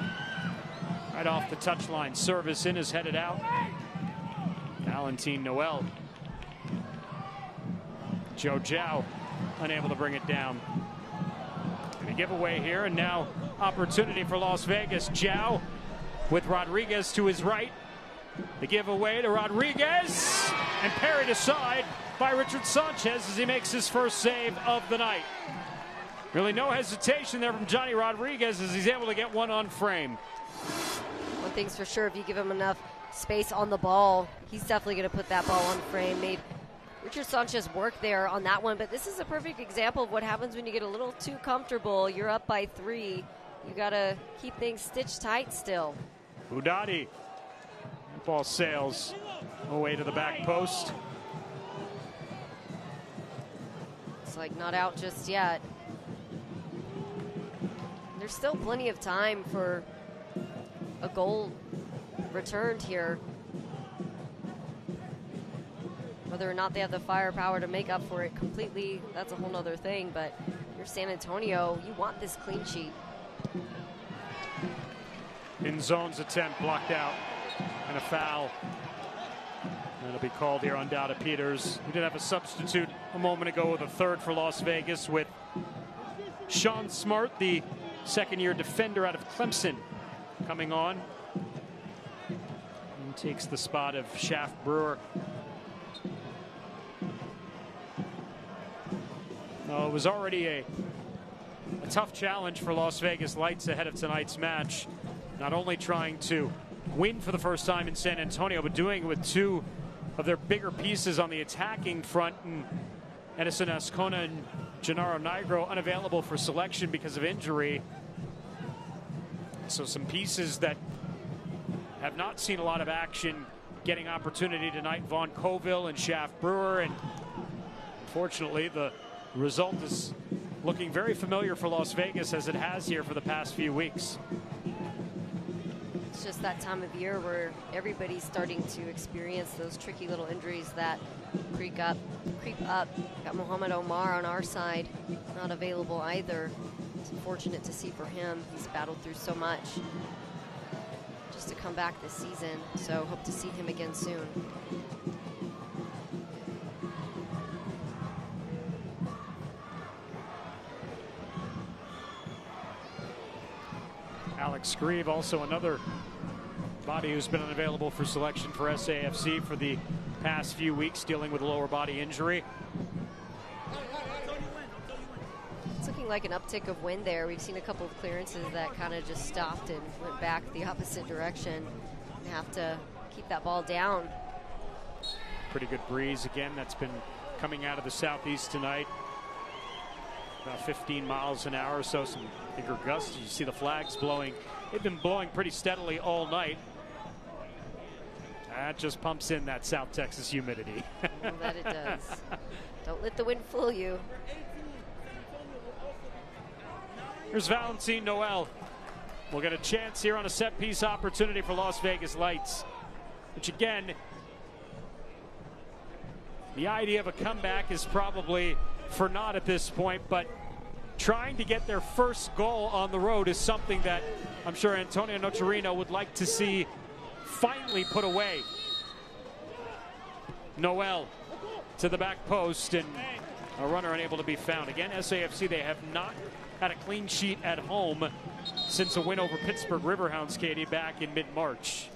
right off the touchline. Service in is headed out. Valentin Noel. Joe Zhao unable to bring it down. The giveaway here, and now opportunity for Las Vegas. Zhao with Rodriguez to his right. The giveaway to Rodriguez, and parried aside by Richard Sanchez as he makes his first save of the night. Really no hesitation there from Johnny Rodriguez as he's able to get one on frame. One thing's for sure, if you give him enough space on the ball, he's definitely going to put that ball on frame. Made Richard Sanchez work there on that one, but this is a perfect example of what happens when you get a little too comfortable. You're up by 3. You got to keep things stitched tight still. Udati. That ball sails away to the back post. It's like not out just yet. There's still plenty of time for a goal returned here. Whether or not they have the firepower to make up for it completely, that's a whole nother thing. But you're San Antonio, you want this clean sheet. In zone's attempt blocked out, and a foul. That'll be called here on Dada Peters. We did have a substitute a moment ago with a 3rd for Las Vegas with Sean Smart, the 2nd-year defender out of Clemson, coming on. And takes the spot of Schaff Brewer. It was already a tough challenge for Las Vegas Lights ahead of tonight's match. Not only trying to win for the first time in San Antonio, but doing it with two of their bigger pieces on the attacking front. And Edison Ascona and Gennaro Nigro unavailable for selection because of injury. So some pieces that have not seen a lot of action getting opportunity tonight. Vaughn Colville and Schaff Brewer. And unfortunately, the result is looking very familiar for Las Vegas, as it has here for the past few weeks. It's just that time of year where everybody's starting to experience those tricky little injuries that creep up. Got Mohamed Omar on our side, not available either. It's unfortunate to see for him. He's battled through so much just to come back this season. So hope to see him again soon. Alex Grieve, also another body who's been unavailable for selection for SAFC for the past few weeks, dealing with a lower body injury. It's looking like an uptick of wind there. We've seen a couple of clearances that kind of just stopped and went back the opposite direction. You have to keep that ball down. Pretty good breeze again that's been coming out of the southeast tonight. About 15 miles an hour, so some bigger gusts. You see the flags blowing. They've been blowing pretty steadily all night. That just pumps in that South Texas humidity. Well, that it does. Don't let the wind fool you. Here's Valentin Noel. We'll get a chance here on a set piece opportunity for Las Vegas Lights, which again, the idea of a comeback is probably for naught at this point, but trying to get their first goal on the road is something that I'm sure Antonio Nocerino would like to see finally put away. Noel to the back post, and a runner unable to be found. Again, SAFC, they have not had a clean sheet at home since a win over Pittsburgh Riverhounds, Katie, back in mid-March.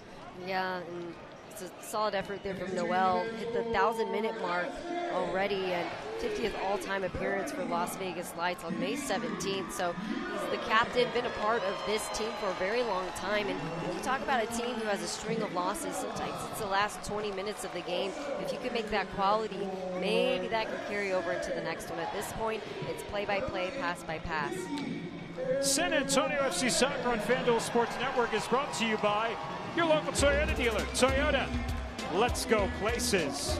Yeah, and it's a solid effort there from Noel. Hit the 1,000-minute mark already, and 50th all-time appearance for Las Vegas Lights on May 17th. So he's the captain, been a part of this team for a very long time. And when you talk about a team who has a string of losses, sometimes it's the last 20 minutes of the game. If you could make that quality, maybe that could carry over into the next one. At this point, it's play-by-play, pass-by-pass. San Antonio FC Soccer on FanDuel Sports Network is brought to you by your local Toyota dealer. Toyota, let's go places.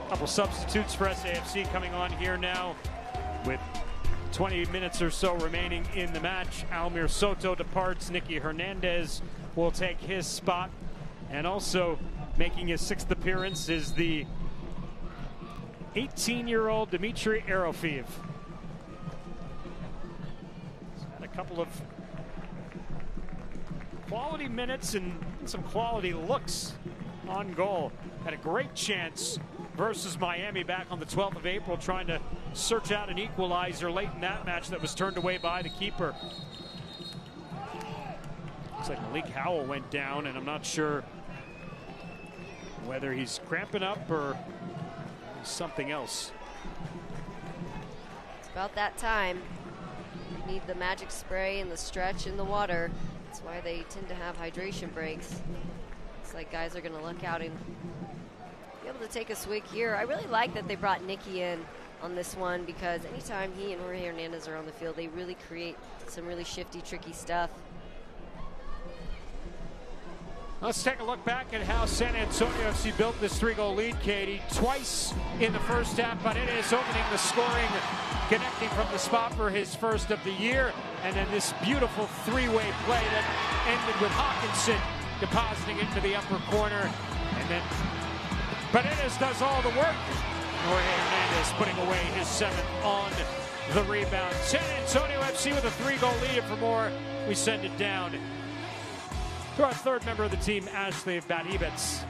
Couple substitutes for SAFC coming on here now with 20 minutes or so remaining in the match. Almir Soto departs. Nicky Hernandez will take his spot. And also making his 6th appearance is the 18-year-old Dmitry Arofiev. He's had a couple of quality minutes and some quality looks on goal. Had a great chance versus Miami back on the 12th of April, trying to search out an equalizer late in that match that was turned away by the keeper. Looks like Malik Howell went down, and I'm not sure whether he's cramping up or something else. It's about that time. You need the magic spray and the stretch in the water. That's why they tend to have hydration breaks. Looks like guys are going to look out and be able to take a swig here. I really like that they brought Nicky in on this one, because anytime he and Jorge Hernandez are on the field, they really create some really shifty, tricky stuff. Let's take a look back at how San Antonio FC built this 3-goal lead, Katie. Twice in the first half, but it is opening the scoring, connecting from the spot for his first of the year. And then this beautiful three-way play that ended with Hawkinson depositing into the upper corner. And then Paredes does all the work. Jorge Hernandez putting away his 7th on the rebound. San Antonio FC with a 3-goal lead. For more, we send it down to our 3rd member of the team, Ashley Batibets.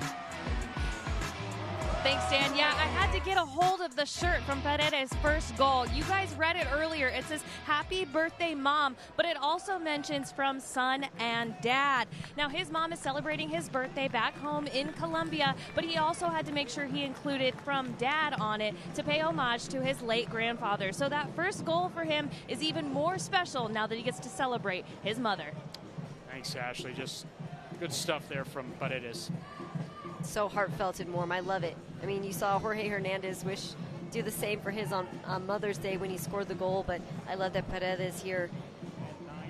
Thanks, Dan. Yeah, I had to get a hold of the shirt from Paredes' first goal. You guys read it earlier. It says, "Happy birthday, Mom," but it also mentions from son and dad. Now, his mom is celebrating his birthday back home in Colombia, but he also had to make sure he included from dad on it to pay homage to his late grandfather. So that first goal for him is even more special now that he gets to celebrate his mother. Thanks, Ashley. Just good stuff there from Paredes. So heartfelt and warm. I love it. I mean, you saw Jorge Hernandez do the same for his on Mother's Day when he scored the goal, but I love that Paredes here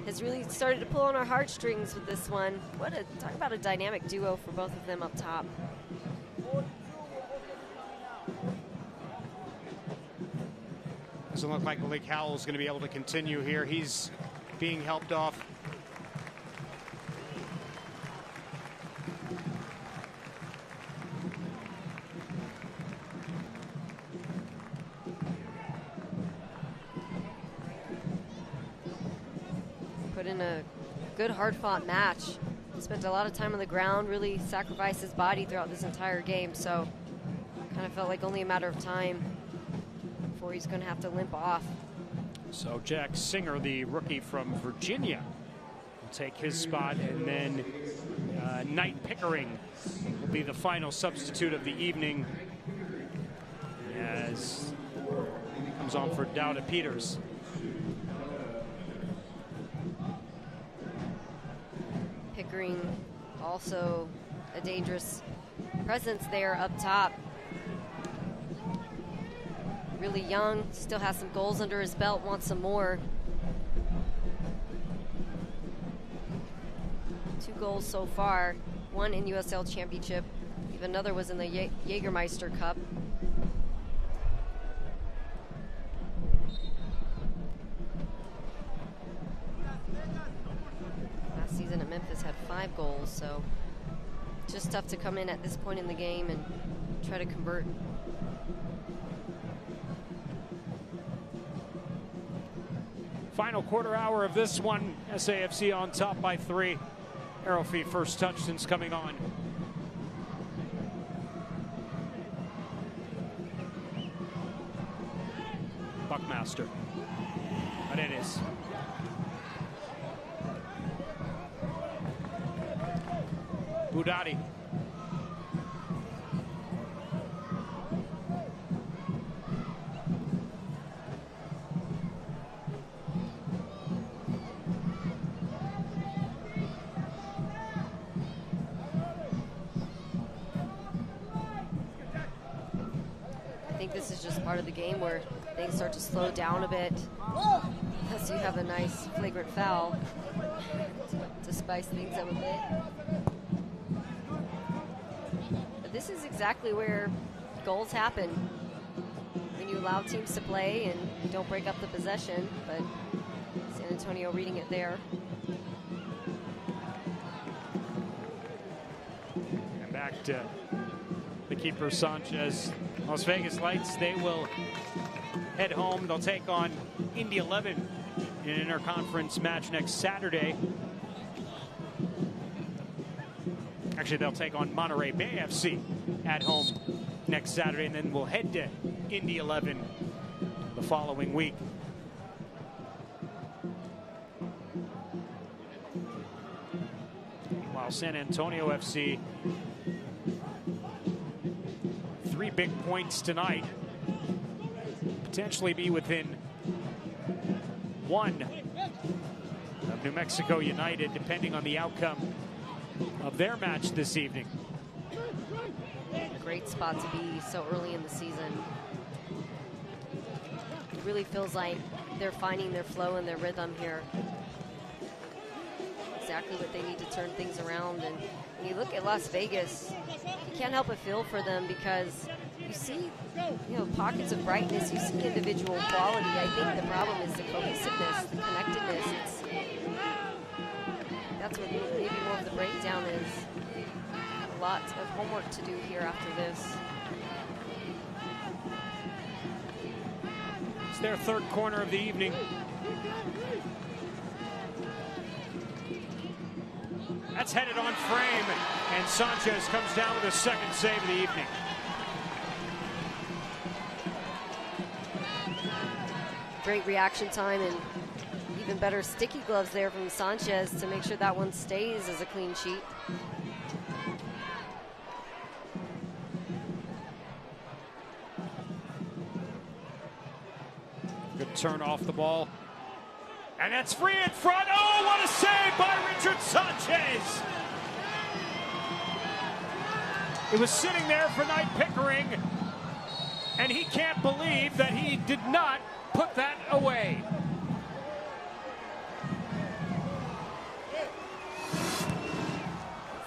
has really started to pull on our heartstrings with this one. Talk about a dynamic duo for both of them up top. Doesn't look like Malik Howell's going to be able to continue here. He's being helped off. Put in a good, hard-fought match. Spent a lot of time on the ground, really sacrificed his body throughout this entire game, so kind of felt like only a matter of time before he's going to have to limp off. So Jack Singer, the rookie from Virginia, will take his spot, and then Knight Pickering will be the final substitute of the evening as he comes on for Dowda Peters. Pickering also a dangerous presence there up top. Really young, still has some goals under his belt, wants some more. 2 goals so far, 1 in USL Championship, even another was in the Jägermeister Cup. Last season at Memphis had 5 goals, so just tough to come in at this point in the game and try to convert. Final quarter hour of this one, SAFC on top by 3. Arrowfee first touch since coming on. Buckmaster. Paredes. Budati. I think this is just part of the game where things start to slow down a bit unless you have a nice flagrant foul to spice things up a bit. But this is exactly where goals happen, when you allow teams to play and you don't break up the possession. But San Antonio reading it there. And back to the keeper, Sanchez. Las Vegas Lights, they will head home. They'll take on Indy 11 in an interconference match next Saturday. Actually, they'll take on Monterey Bay FC at home next Saturday, and then we'll head to Indy 11 the following week. While San Antonio FC, 3 big points tonight, potentially be within 1 of New Mexico United, depending on the outcome of their match this evening. A great spot to be so early in the season. It really feels like they're finding their flow and their rhythm here. Exactly what they need to turn things around. And when you look at Las Vegas, you can't help but feel for them, because you see, pockets of brightness, you see individual quality. I think the problem is the cohesiveness, the connectedness. That's what maybe more of the breakdown is. A lot of homework to do here after this. It's their 3rd corner of the evening. That's headed on frame, and Sanchez comes down with a 2nd save of the evening. Great reaction time and even better sticky gloves there from Sanchez to make sure that one stays as a clean sheet. Good turn off the ball. And that's free in front. Oh, what a save by Richard Sanchez. It was sitting there for Knight Pickering, and he can't believe that he did not put that away.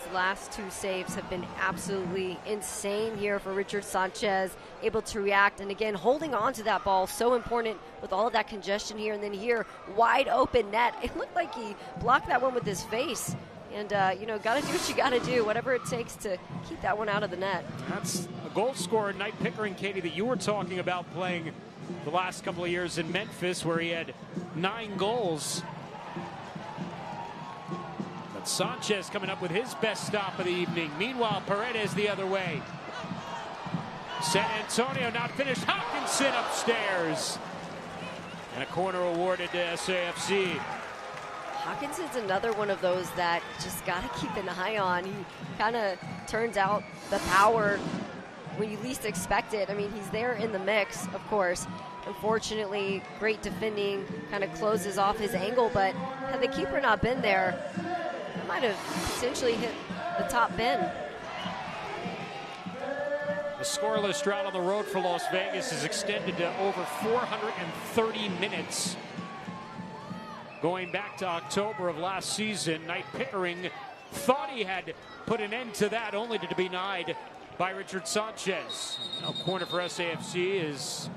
His last two saves have been absolutely insane here for Richard Sanchez, able to react, and again, holding on to that ball, so important with all of that congestion here, and then here, wide open net. It looked like he blocked that one with his face. And, you know, got to do what you got to do, whatever it takes to keep that one out of the net. That's a goal scorer, Knight Pickering, Katie, that you were talking about playing the last couple of years in Memphis, where he had 9 goals. But Sanchez coming up with his best stop of the evening. Meanwhile, Paredes the other way. San Antonio not finished. Hopkinson upstairs. And a corner awarded to SAFC. Hawkinson's another one of those that just got to keep an eye on. He kind of turns out the power when you least expect it. I mean, he's there in the mix, of course. Unfortunately, great defending, kind of closes off his angle, but had the keeper not been there, he might have potentially hit the top bin. The scoreless drought on the road for Las Vegas is extended to over 430 minutes. Going back to October of last season, Knight Pickering thought he had put an end to that, only to be denied by Richard Sanchez. Now corner for SAFC is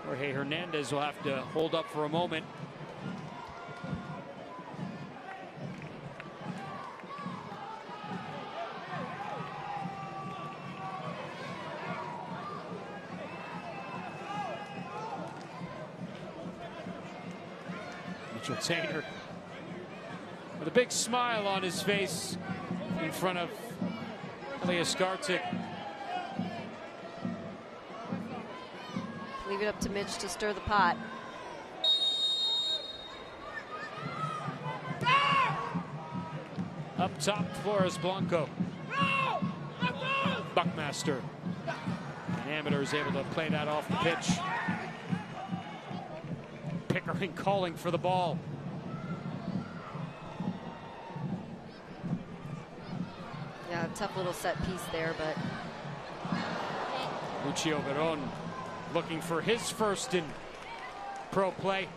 Jorge Hernandez will have to hold up for a moment. Tainer with a big smile on his face in front of Elias Gartic. Leave it up to Mitch to stir the pot. Up top, Flores Blanco. Buckmaster. And Amateur is able to play that off the pitch. Pickering calling for the ball. Yeah, tough little set piece there, but Lucio Veron looking for his first in pro play.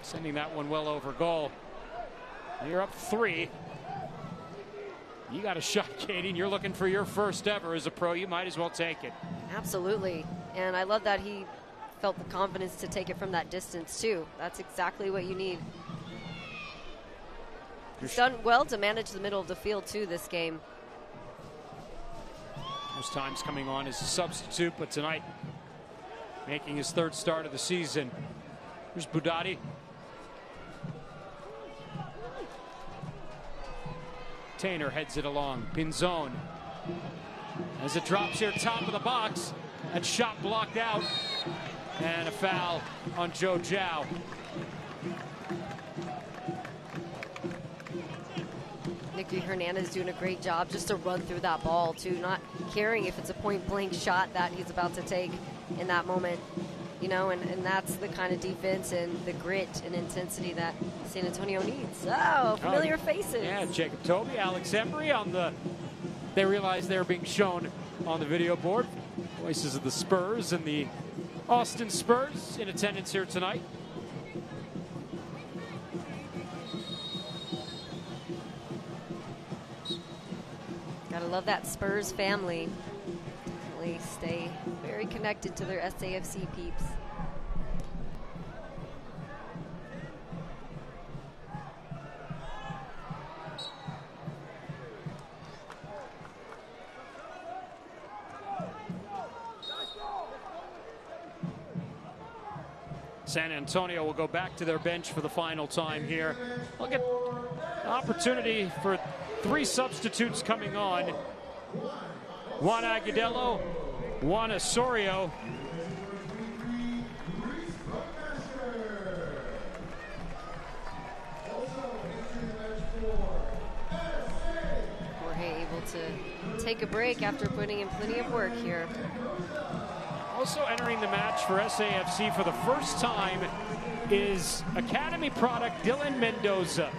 Sending that one well over goal. You're up 3. You got a shot, Katie, and you're looking for your first ever as a pro. You might as well take it. Absolutely. And I love that he felt the confidence to take it from that distance too. That's exactly what you need. He's done well to manage the middle of the field too this game. Most times coming on as a substitute, but tonight making his 3rd start of the season. Here's Budati. Tainer heads it along. Pinzon. As it drops here top of the box. That shot blocked out. And a foul on Joe Zhao. Nicky Hernandez doing a great job just to run through that ball too, not caring if it's a point blank shot that he's about to take in that moment. You know, and that's the kind of defense and the grit and intensity that San Antonio needs. Oh, familiar faces. Yeah, Jacob Toby, Alex Embry on the, they realized they were being shown on the video board. Voices of the Spurs and the Austin Spurs in attendance here tonight. Gotta love that Spurs family. Definitely stay very connected to their SAFC peeps. San Antonio will go back to their bench for the final time here. Look at the opportunity for 3 substitutes coming on. Juan Agudelo, Juan Osorio. to take a break after putting in plenty of work here. Also entering the match for SAFC for the first time is Academy product Dylan Mendoza.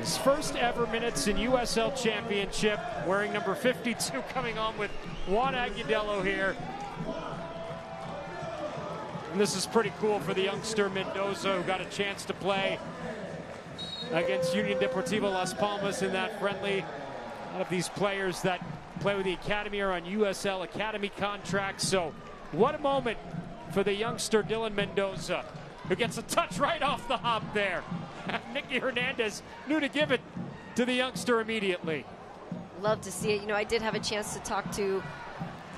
His first ever minutes in USL Championship, wearing number 52, coming on with Juan Agudelo here. And this is pretty cool for the youngster Mendoza, who got a chance to play against Union Deportivo Las Palmas in that friendly. A lot of these players that play with the Academy are on USL Academy contracts. So what a moment for the youngster Dylan Mendoza, who gets a touch right off the hop there. Nicky Hernandez knew to give it to the youngster immediately. Love to see it. You know, I did have a chance to talk to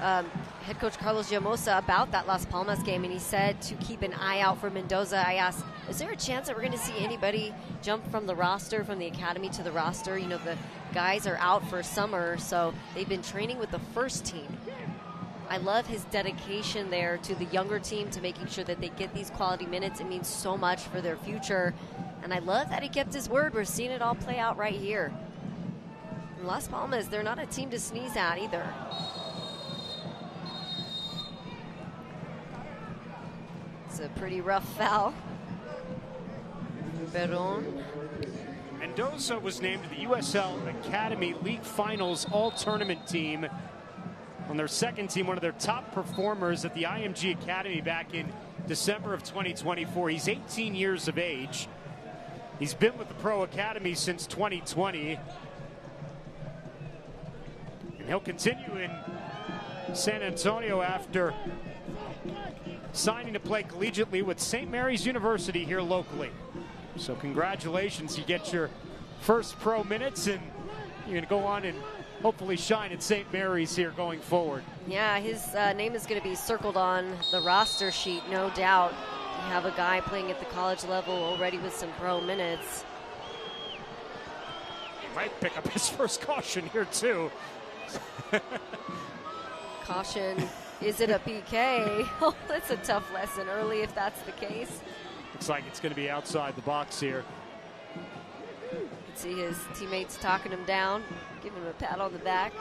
head coach Carlos Llamosa about that Las Palmas game, and he said to keep an eye out for Mendoza. I asked, is there a chance that we're going to see anybody jump from the roster, from the Academy to the roster? You know, the guys are out for summer, so they've been training with the first team. I love his dedication there to the younger team, to making sure that they get these quality minutes. It means so much for their future. And I love that he kept his word. We're seeing it all play out right here. And Las Palmas, they're not a team to sneeze at either. It's a pretty rough foul. Peron. Mendoza was named to the USL Academy League Finals All-Tournament team. On their second team, one of their top performers at the IMG Academy back in December of 2024. He's 18 years of age. He's been with the Pro Academy since 2020. And he'll continue in San Antonio after signing to play collegiately with St. Mary's University here locally. So congratulations, you get your first pro minutes, and you're going to go on and hopefully shine at St. Mary's here going forward. Yeah, his name is going to be circled on the roster sheet, no doubt. You have a guy playing at the college level already with some pro minutes. He might pick up his first caution here too. Caution, is it a PK? Oh, that's a tough lesson early if that's the case. Looks like it's going to be outside the box here. You can see his teammates talking him down, giving him a pat on the back.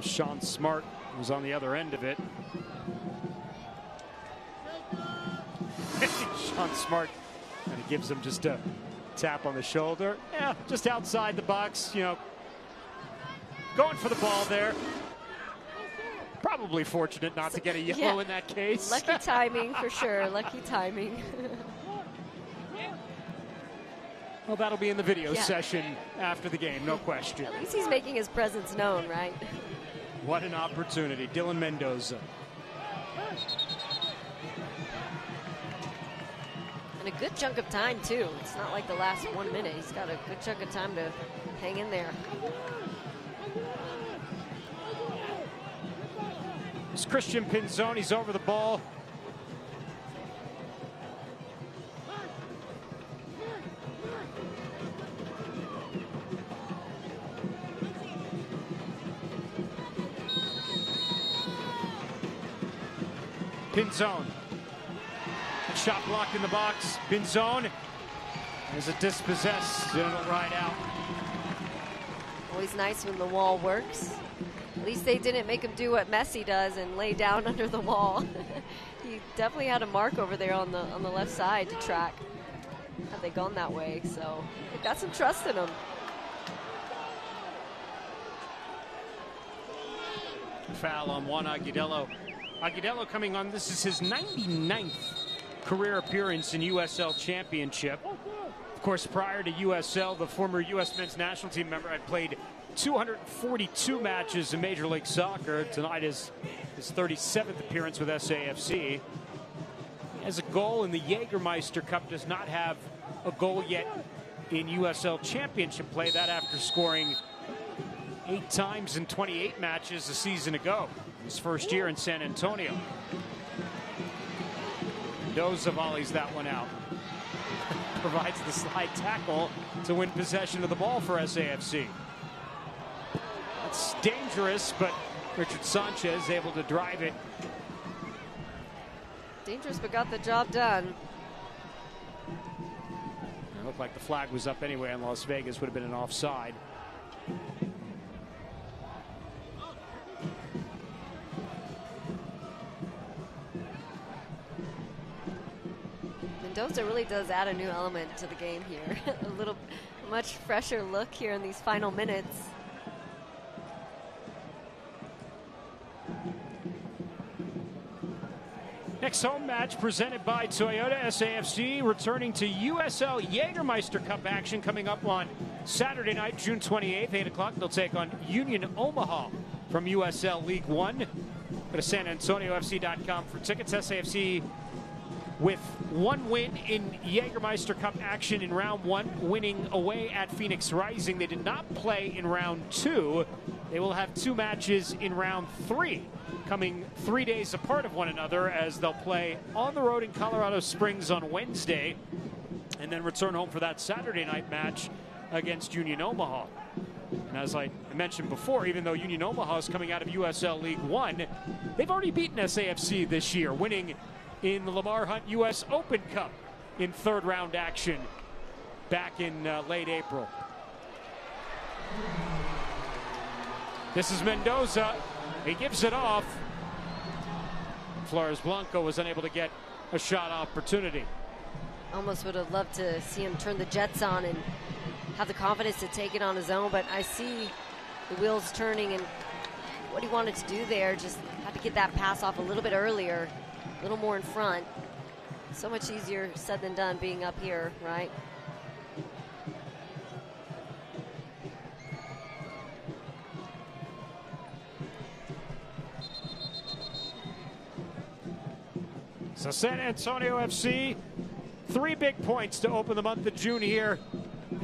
Sean Smart was on the other end of it. Sean Smart kind of gives him just a tap on the shoulder. Yeah, just outside the box, you know, going for the ball there. Probably fortunate not to get a yellow in that case. Lucky timing for sure, lucky timing. Well, that'll be in the video session after the game, no question. At least he's making his presence known, right? What an opportunity, Dylan Mendoza. And a good chunk of time, too. It's not like the last 1 minute. He's got a good chunk of time to hang in there. It's Christian Pinzon, he's over the ball. Pinzon. Shot blocked in the box. Pinzon has it dispossessed, and it'll ride out. Always nice when the wall works. At least they didn't make him do what Messi does and lay down under the wall. He definitely had a mark over there on the left side to track. Had they gone that way, so they've got some trust in him. Foul on Juan Agudelo. Agudelo coming on, this is his 99th career appearance in USL Championship. Of course, prior to USL, the former U.S. men's national team member had played 242 matches in Major League Soccer. Tonight is his 37th appearance with SAFC. He has a goal in the Jägermeister Cup, does not have a goal yet in USL Championship play. That after scoring 8 times in 28 matches a season ago. His first year in San Antonio. Mendoza volleys that one out. Provides the slide tackle to win possession of the ball for SAFC. That's dangerous, but Richard Sanchez able to drive it. Dangerous, but got the job done. It looked like the flag was up anyway, and Las Vegas would have been an offside. Mendoza really does add a new element to the game here. A much fresher look here in these final minutes. Next home match presented by Toyota. SAFC returning to USL Jägermeister Cup action coming up on Saturday night, June 28th, 8 o'clock. They'll take on Union Omaha from USL League One. Go to SanAntonioFC.com for tickets. SAFC with one win in Jägermeister Cup action in round one, winning away at Phoenix Rising. They did not play in round two. They will have two matches in round three, coming 3 days apart of one another, as they'll play on the road in Colorado Springs on Wednesday and then return home for that Saturday night match against Union Omaha. And as I mentioned before, even though Union Omaha is coming out of USL League One, they've already beaten SAFC this year, winning in the Lamar Hunt U.S. Open Cup in third round action back in late April. This is Mendoza. He gives it off. Flores Blanco was unable to get a shot opportunity. Almost would have loved to see him turn the jets on and have the confidence to take it on his own, but I see the wheels turning, and what he wanted to do there, just had to get that pass off a little bit earlier, a little more in front. So much easier said than done being up here, right? So San Antonio FC, 3 big points to open the month of June here,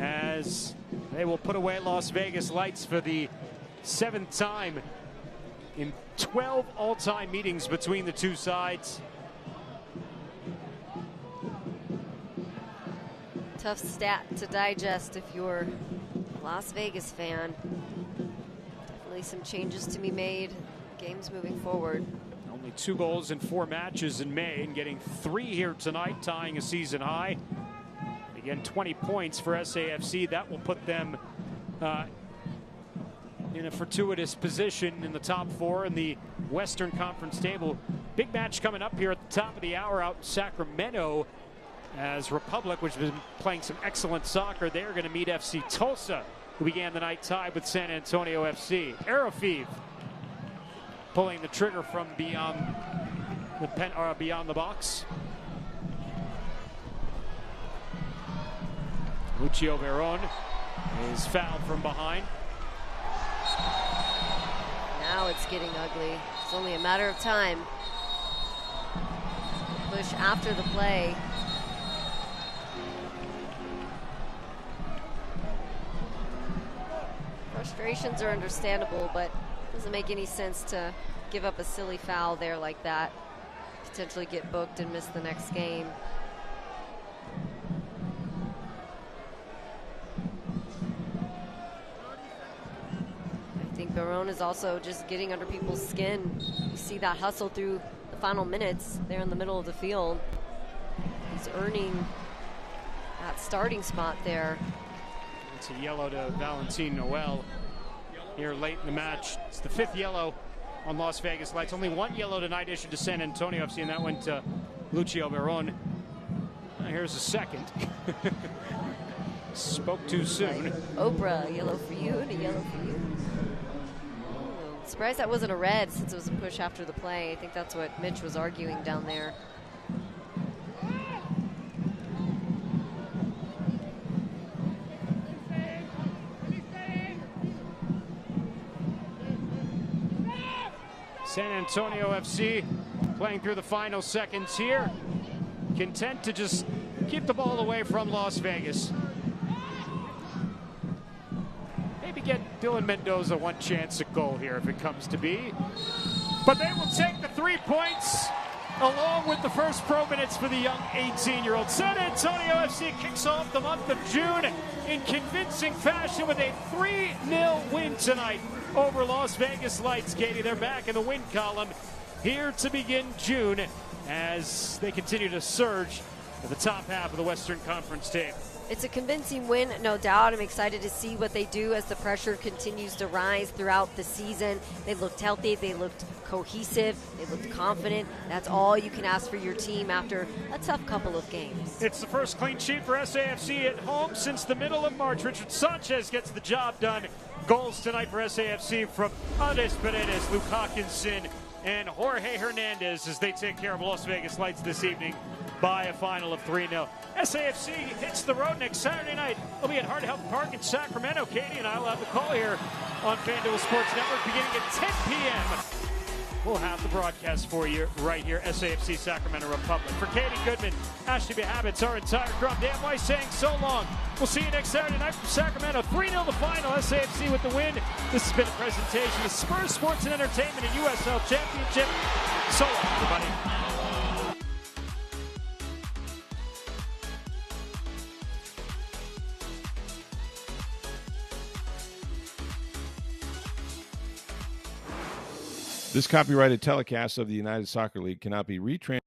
as they will put away Las Vegas Lights for the 7th time in 12 all-time meetings between the two sides. Tough stat to digest if you're a Las Vegas fan. Definitely some changes to be made, games moving forward. Only 2 goals in 4 matches in May, and getting 3 here tonight, tying a season high. Again, 20 points for SAFC. That will put them in a fortuitous position in the top 4 in the Western Conference table. Big match coming up here at the top of the hour out in Sacramento, as Republic, which has been playing some excellent soccer, they are going to meet FC Tulsa, who began the night tied with San Antonio FC. Arafiv pulling the trigger from beyond the box. Lucio Veron is fouled from behind. Now it's getting ugly. It's only a matter of time. Push after the play. Frustrations are understandable, but it doesn't make any sense to give up a silly foul there like that. Potentially get booked and miss the next game. I think Barone is also just getting under people's skin. You see that hustle through the final minutes there in the middle of the field. He's earning that starting spot there. It's a yellow to Valentin Noel here late in the match. It's the 5th yellow on Las Vegas Lights. Only 1 yellow tonight issued to San Antonio FC, and that went to Lucio Veron. Here's a second. Spoke too soon. Like Oprah, a yellow for you and a yellow for you. Oh, surprised that wasn't a red, since it was a push after the play. I think that's what Mitch was arguing down there. San Antonio FC playing through the final seconds here, content to just keep the ball away from Las Vegas. Maybe get Dylan Mendoza 1 chance at goal here if it comes to be. But they will take the 3 points along with the first pro minutes for the young 18-year-old. San Antonio FC kicks off the month of June in convincing fashion with a 3-0 win tonight over Las Vegas Lights. Katie, they're back in the win column here to begin June as they continue to surge at the top half of the Western Conference table. It's a convincing win, no doubt. I'm excited to see what they do as the pressure continues to rise throughout the season. They looked healthy. They looked cohesive. They looked confident. That's all you can ask for your team after a tough couple of games. It's the first clean sheet for SAFC at home since the middle of March. Richard Sanchez gets the job done. Goals tonight for SAFC from Andres Paredes, Luke Hawkinson, and Jorge Hernandez as they take care of Las Vegas Lights this evening by a final of 3-0. SAFC hits the road next Saturday night. They'll be at Hard Health Park in Sacramento. Katie and I will have the call here on FanDuel Sports Network beginning at 10 p.m. We'll have the broadcast for you right here, SAFC Sacramento Republic. For Katie Goodman, Ashley Behabits, our entire crew, I'm Dan Weiss saying so long. We'll see you next Saturday night from Sacramento. 3-0 the final, SAFC with the win. This has been a presentation of Spurs Sports and Entertainment and USL Championship. So long, everybody. This copyrighted telecast of the United Soccer League cannot be retransmitted